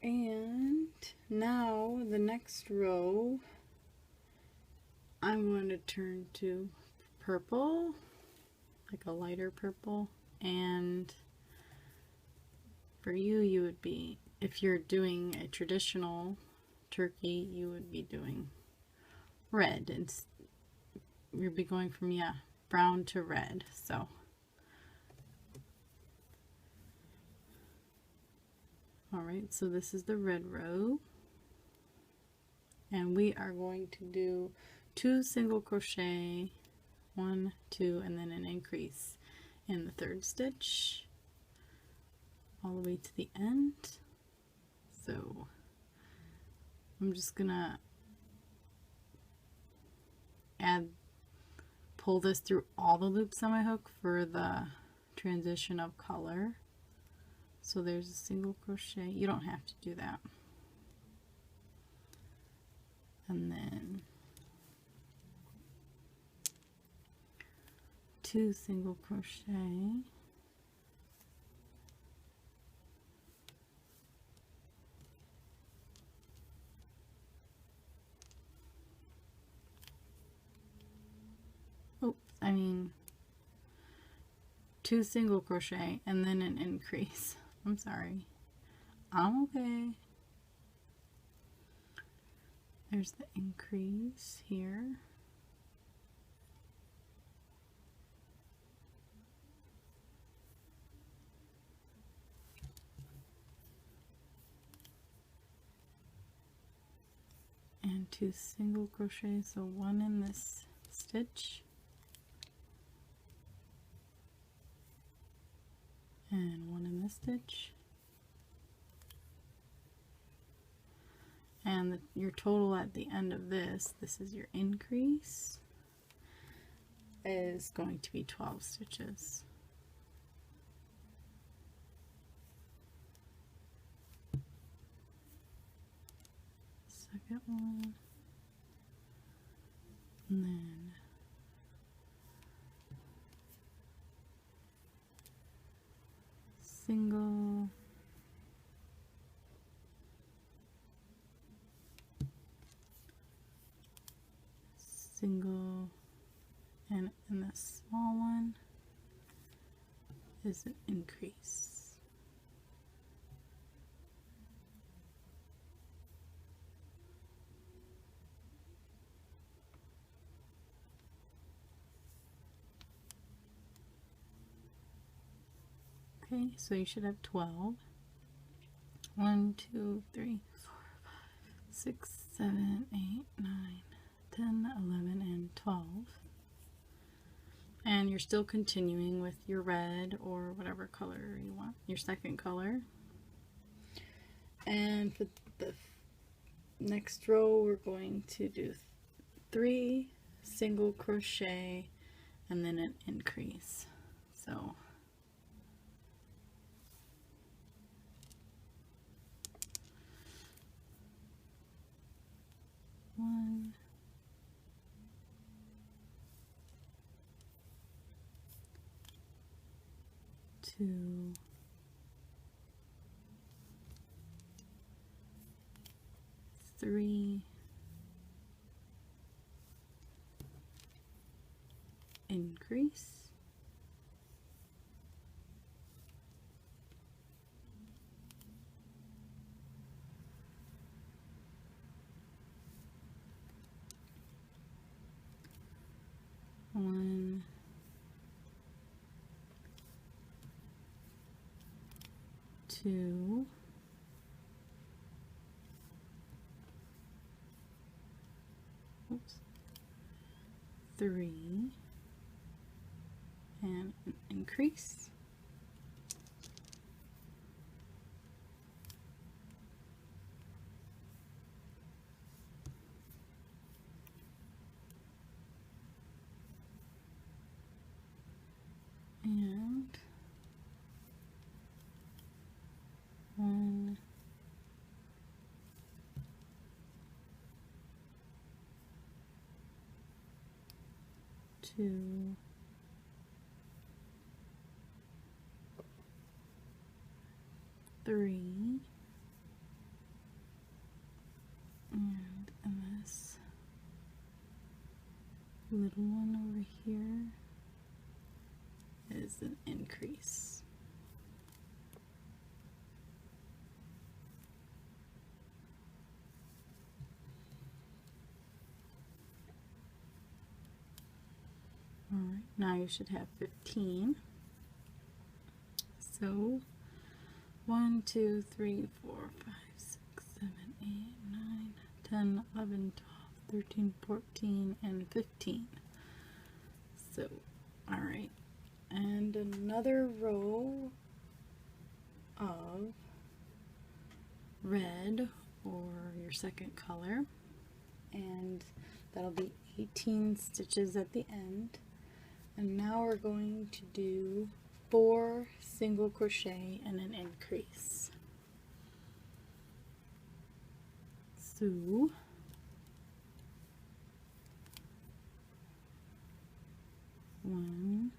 and now the next row, I'm going to turn to purple, like a lighter purple, and for you, you would be, if you're doing a traditional turkey, you would be doing red, and you'd be going from, yeah, brown to red. So Alright, so this is the red row, and we are going to do 2 single crochet, 1, 2, and then an increase in the third stitch all the way to the end. So I'm just gonna pull this through all the loops on my hook for the transition of color. So there's a single crochet. You don't have to do that. And then 2 single crochet, I mean 2 single crochet and then an increase. I'm sorry. I'm okay. There's the increase here. And 2 single crochet, so 1 in this stitch and 1 in this stitch, and your total at the end of this is your increase, is going to be 12 stitches. Second one, and then single, single, and in the small one is an increase. Okay, so you should have 12. 1, 2, 3, 4, 5, 6, 7, 8, 9, 10, 11, and 12. And you're still continuing with your red or whatever color you want, your second color. And for the next row, we're going to do 3 single crochet and then an increase. So 1, 2, 3, increase, 1, 2, 3, and an increase. And 1, 2, 3, and in this little one over here is an increase. Alright, now you should have 15. So 1, 2, 3, 4, 5, 6, 7, 8, 9, 10, 11, 12, 13, 14, and 15. So, alright. And another row of red, or your second color, and that'll be 18 stitches at the end. And now we're going to do 4 single crochet and an increase. So 1,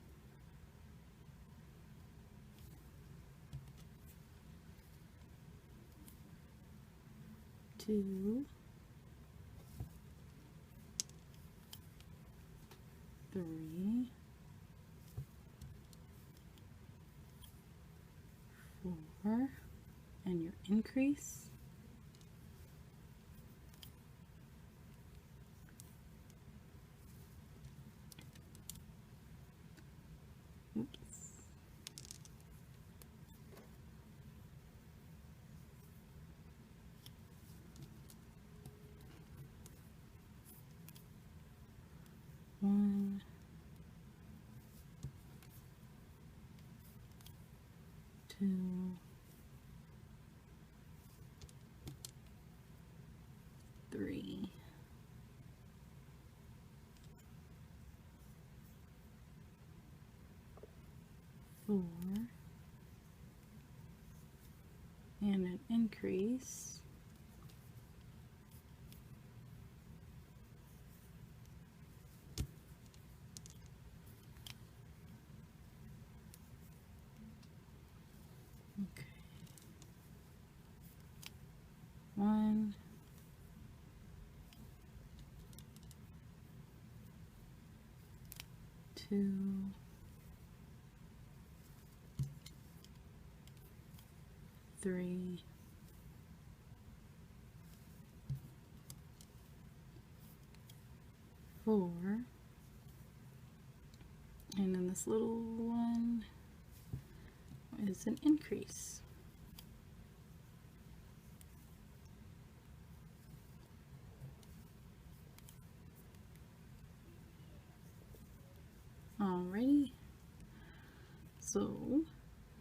2, 3, 4, and your increase. Oops. One, 2, 3, 4, and an increase. Okay. 1, 2, 3, 4, and then this little one is an increase. Alrighty, so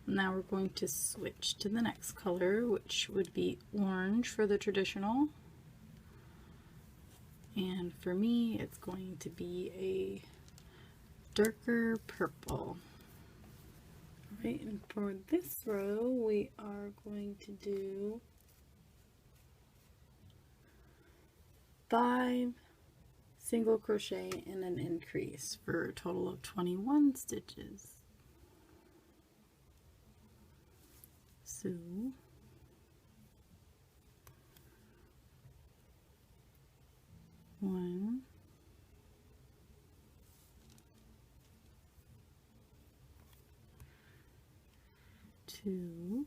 now we're going to switch to the next color, which would be orange for the traditional, and for me it's going to be a darker purple. Right, and for this row we are going to do 5 single crochet and an increase for a total of 21 stitches. So 1, 2,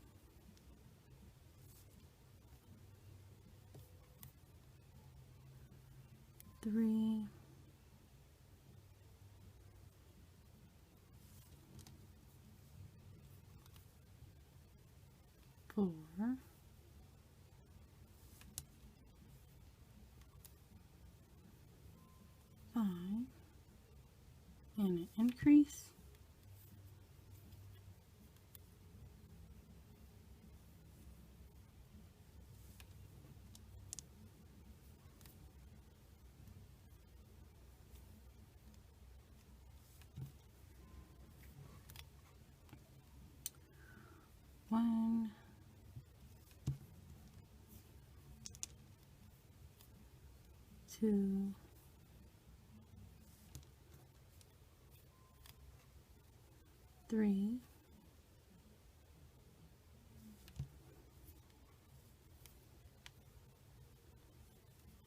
3, 4, 5, and an increase. One, 2, 3,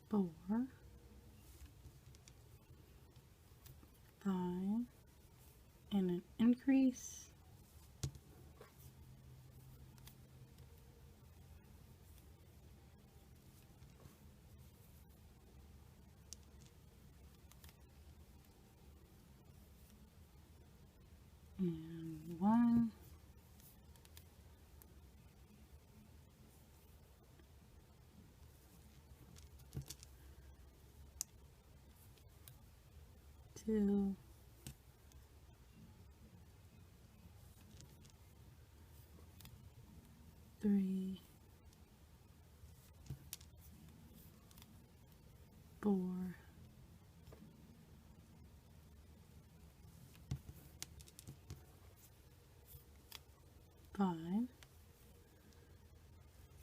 4, 5, and an increase. And 1, 2, 3, 4, 5,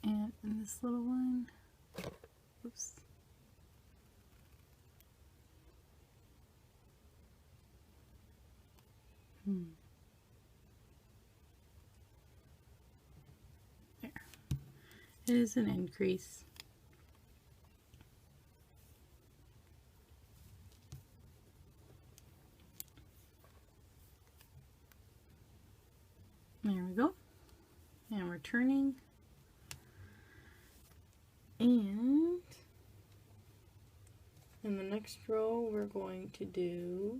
and in this little one, oops, there. It is an increase. There we go. And we're turning. And in the next row, we're going to do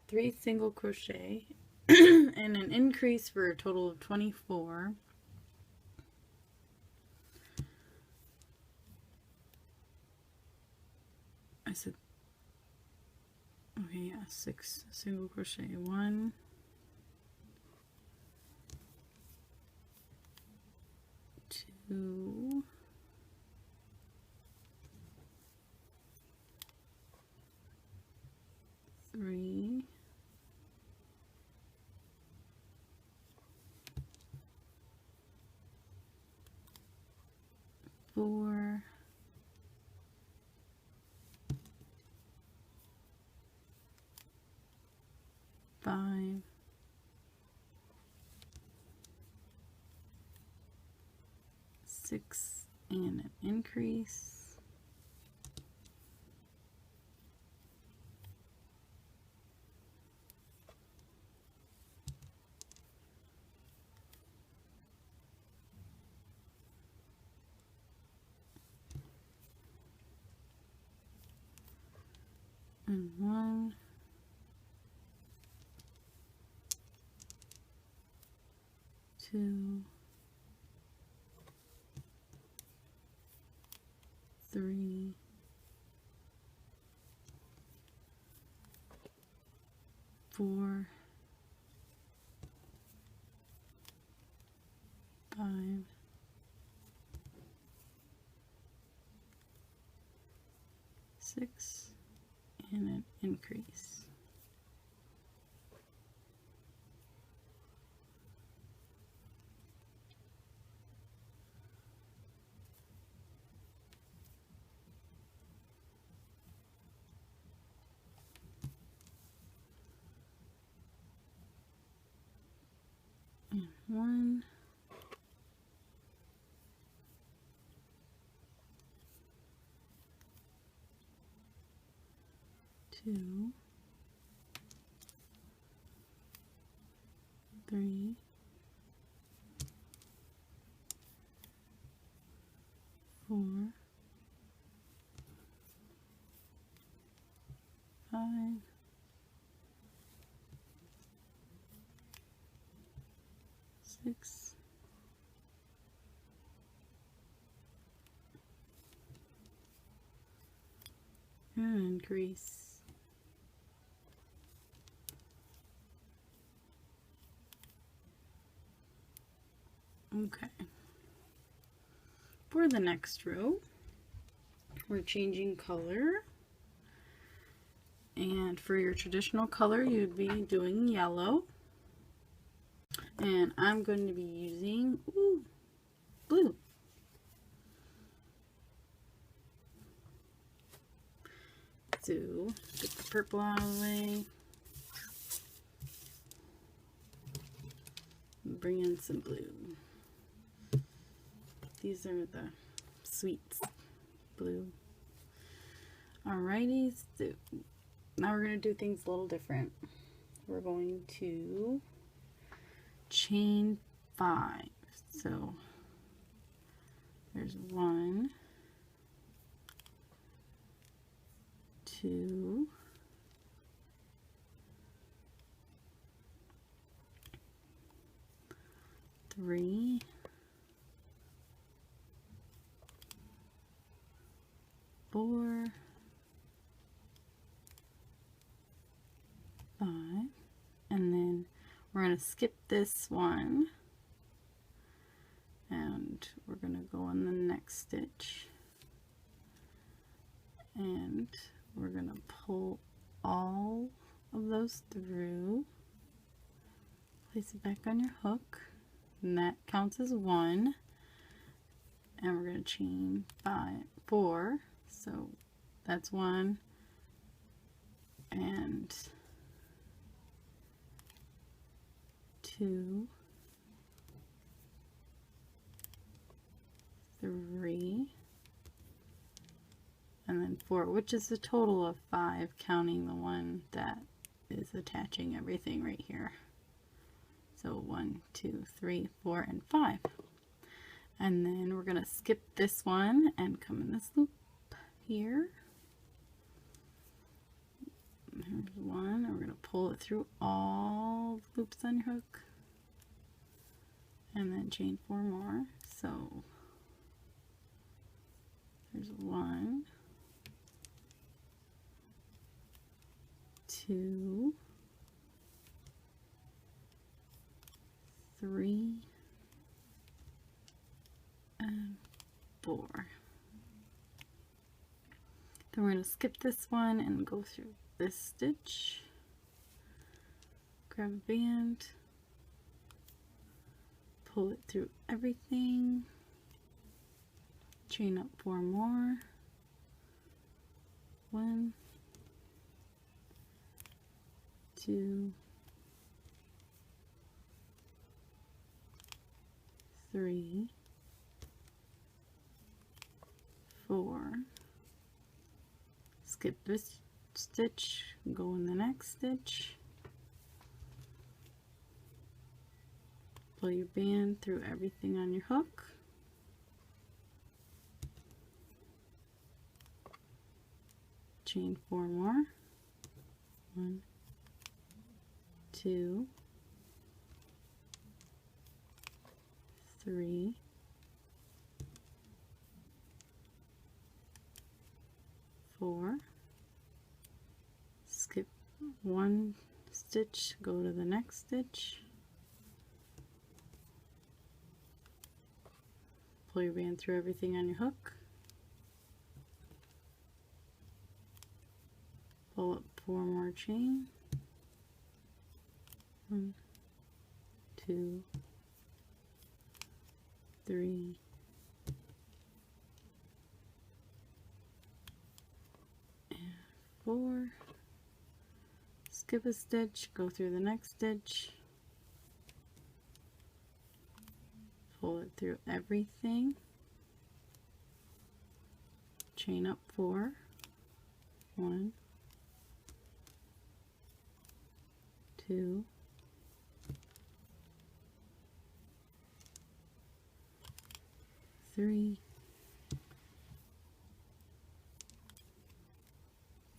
3 single crochet and an increase for a total of 24. I said, okay, yeah, 6 single crochet. 1, 2, 3, 4, 5, 6, and an increase. And 1, 2, 3, 4, 5, 6, and an increase. And 1, 2, 3, 4, 5, 6, and increase. Okay. For the next row, we're changing color. And for your traditional color, you'd be doing yellow. And I'm going to be using blue. So, get the purple out of the way. Bring in some blue. These are the sweets blue. Alrighty, so now we're going to do things a little different. We're going to chain 5. So there's 1, 2, 3, 4, going to skip this one, and we're going to go in the next stitch, and we're going to pull all of those through, place it back on your hook, and that counts as 1, and we're going to chain 4, so that's 1, and 2, 3, and then 4, which is a total of 5, counting the one that is attaching everything right here. So 1, 2, 3, 4, and 5. And then we're going to skip this one and come in this loop here. Here's one, and we're going to pull it through all the loops on your hook, and then chain 4 more. So there's 1, 2, 3, and 4. Then we're going to skip this one and go through this stitch, grab a band, pull it through everything, chain up 4 more, 1, 2, 3, 4, skip this stitch, go in the next stitch, pull your band through everything on your hook, chain 4 more, 1, 2, 3, 4, skip 1 stitch, go to the next stitch, pull your band through everything on your hook, pull up 4 more chain, 1, 2, 3, 4, skip a stitch, go through the next stitch, pull it through everything, chain up 4, 1, 2, 3,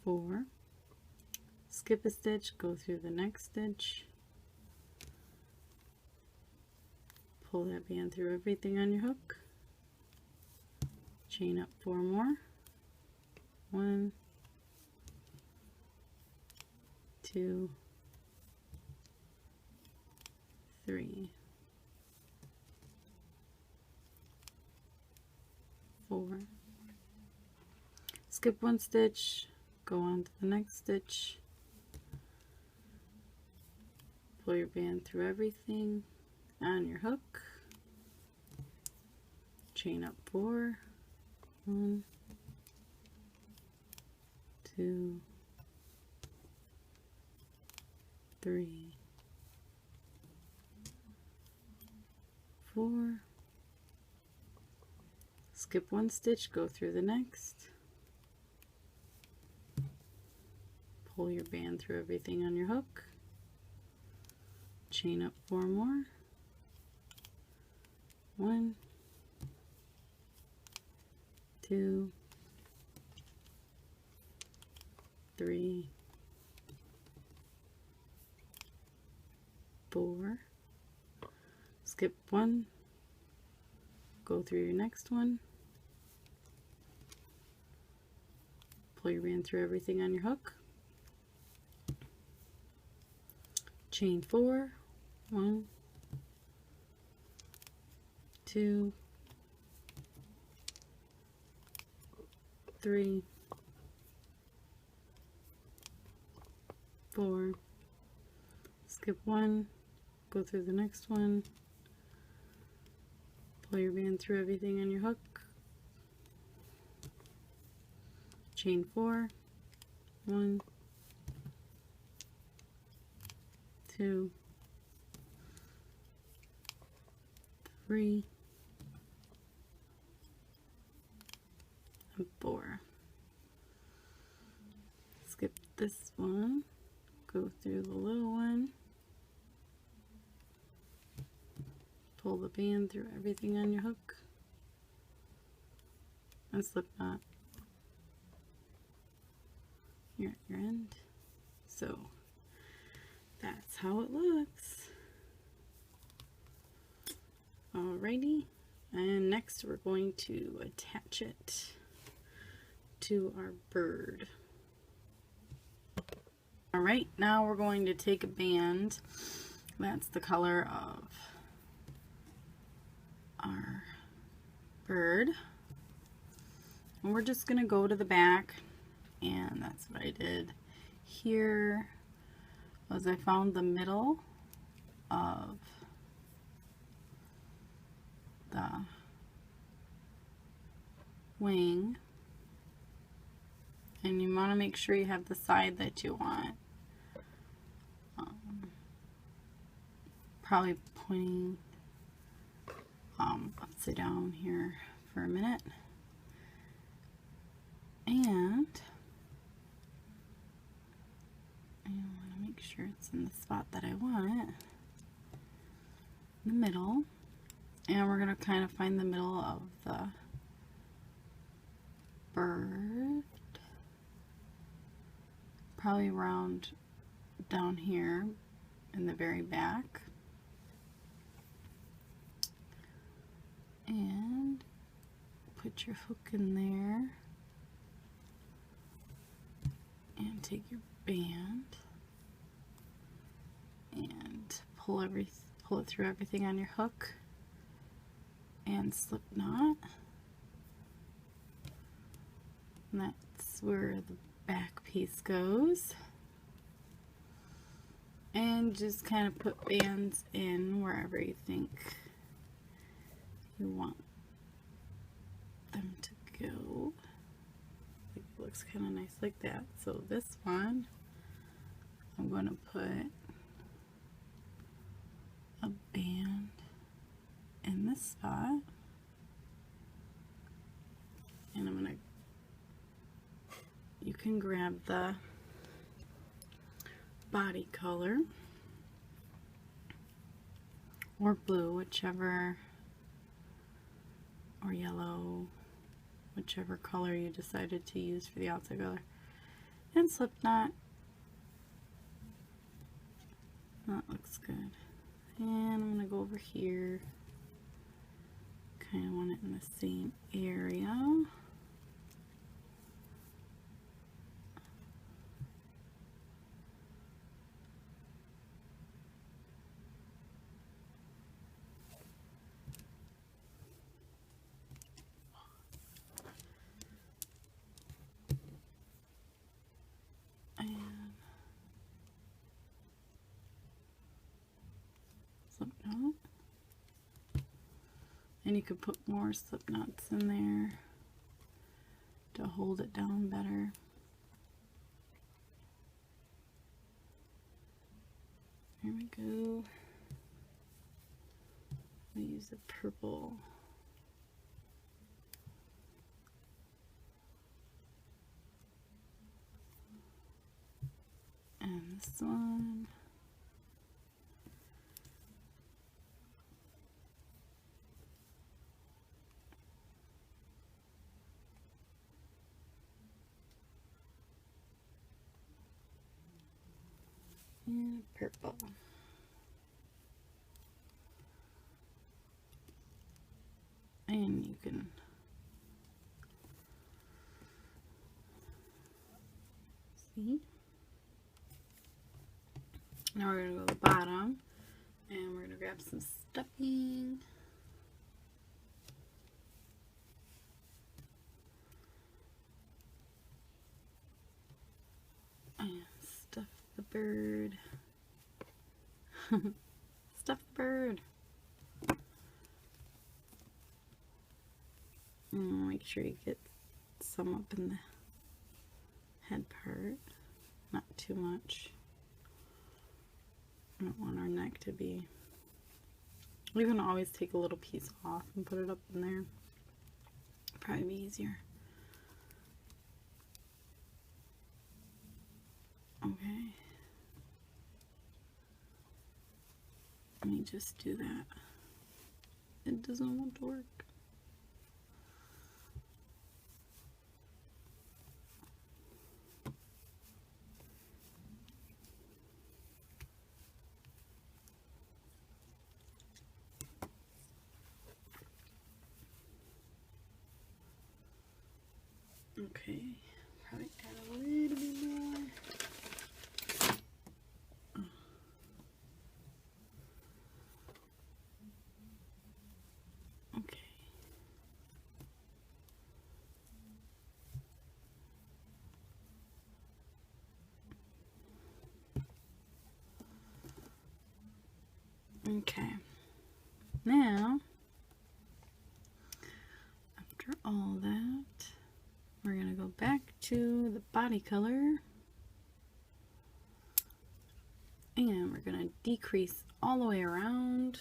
4, skip a stitch, go through the next stitch, pull that band through everything on your hook, chain up 4 more, 1, 2, 3, 4, skip 1 stitch, go on to the next stitch, pull your band through everything on your hook, chain up 4, 1, 2, 3, 4, skip 1 stitch, go through the next, pull your band through everything on your hook, chain up 4 more, 1, 2, 3, 4, skip 1, go through your next one, pull your band through everything on your hook, chain 4, 1, 2, 3, 4, skip 1, go through the next one, pull your band through everything on your hook, chain 4, 1, 2, 3, and 4. Skip this one, go through the little one, pull the band through everything on your hook, and slip knot. You're at your end. So that's how it looks. Alrighty, and next we're going to attach it to our bird. Alright, now we're going to take a band that's the color of our bird, and we're just going to go to the back, and that's what I did here. Was I found the middle of the wing, and you want to make sure you have the side that you want. Probably pointing upside down here for a minute, and I want to make sure it's in the spot that I want it, in the middle, and we're going to kind of find the middle of the bird, probably around down here in the very back, and put your hook in there and take your band and pull it through everything on your hook and slip knot. And that's where the back piece goes. And just kind of put bands in wherever you think you want them to go. It looks kind of nice like that. So this one, I'm going to put a band in this spot, and I'm going to, you can grab the body color or blue, whichever, or yellow, whichever color you decided to use for the outside color, and slip knot. That looks good. And I'm going to go over here, kind of want it in the same area. And you could put more slip knots in there to hold it down better. There we go. I use the purple. And this one. And purple. And you can see. Now we're going to go to the bottom, and grab some stuffing. And stuff the bird. Stuff the bird. And make sure you get some up in the head part. Not too much. I don't want our neck to be... We can always take a little piece off and put it up in there. Probably be easier. Okay. Let me just do that. It doesn't want to work. Okay, probably add a little bit more. Okay. Okay. Now, after all that, we're going to go back to the body color and we're going to decrease all the way around.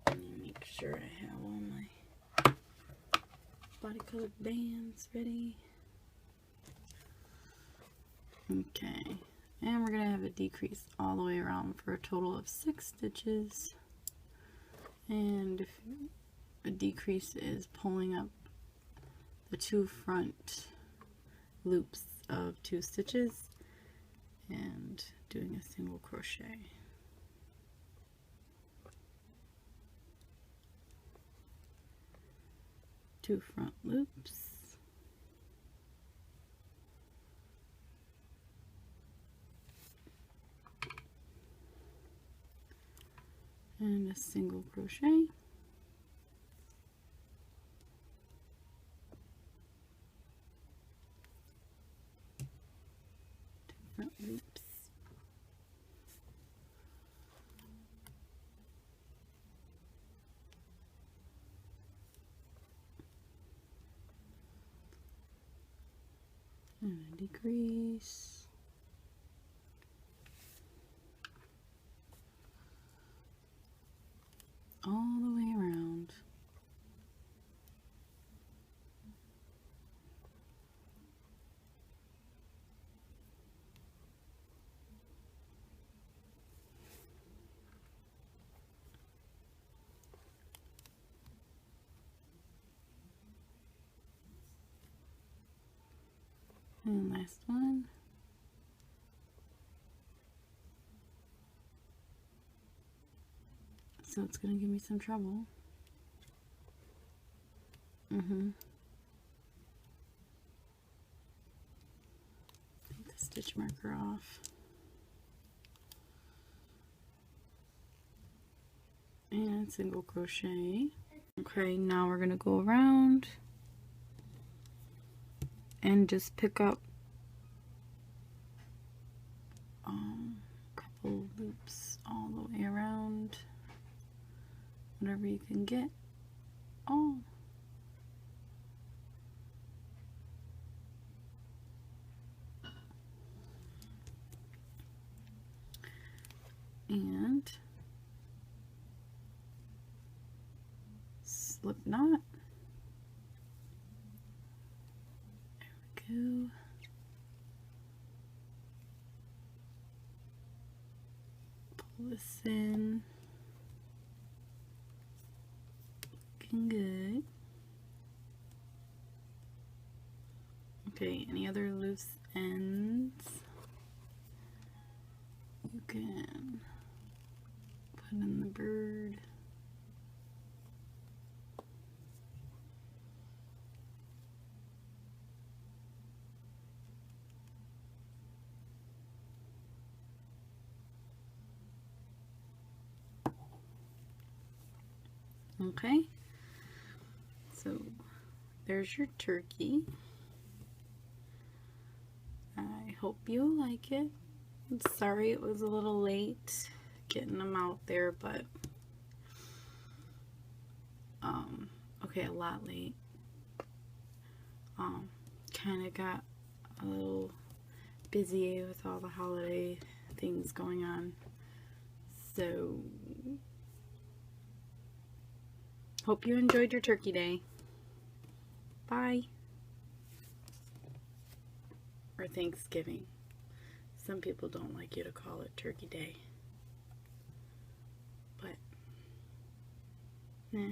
And make sure I have all my body colored bands ready. Okay, and we're going to have a decrease all the way around for a total of 6 stitches. And if a decrease is pulling up the 2 front loops of 2 stitches and doing a single crochet. Two front loops, and a single crochet. Front loops, and a decrease, all the way around. And last one. So it's going to give me some trouble. Take the stitch marker off. And single crochet. Okay, now we're going to go around and just pick up a couple loops all the way around, whatever you can get. Oh, and slip knot. There we go. Pull this in. Looking good. Okay, any other loose ends you can put in the bird. Okay, so there's your turkey. I hope you like it. I'm sorry it was a little late getting them out there, but okay, a lot late. Kind of got a little busy with all the holiday things going on, so hope you enjoyed your turkey day. Bye. Or Thanksgiving. Some people don't like you to call it Turkey Day, but nah.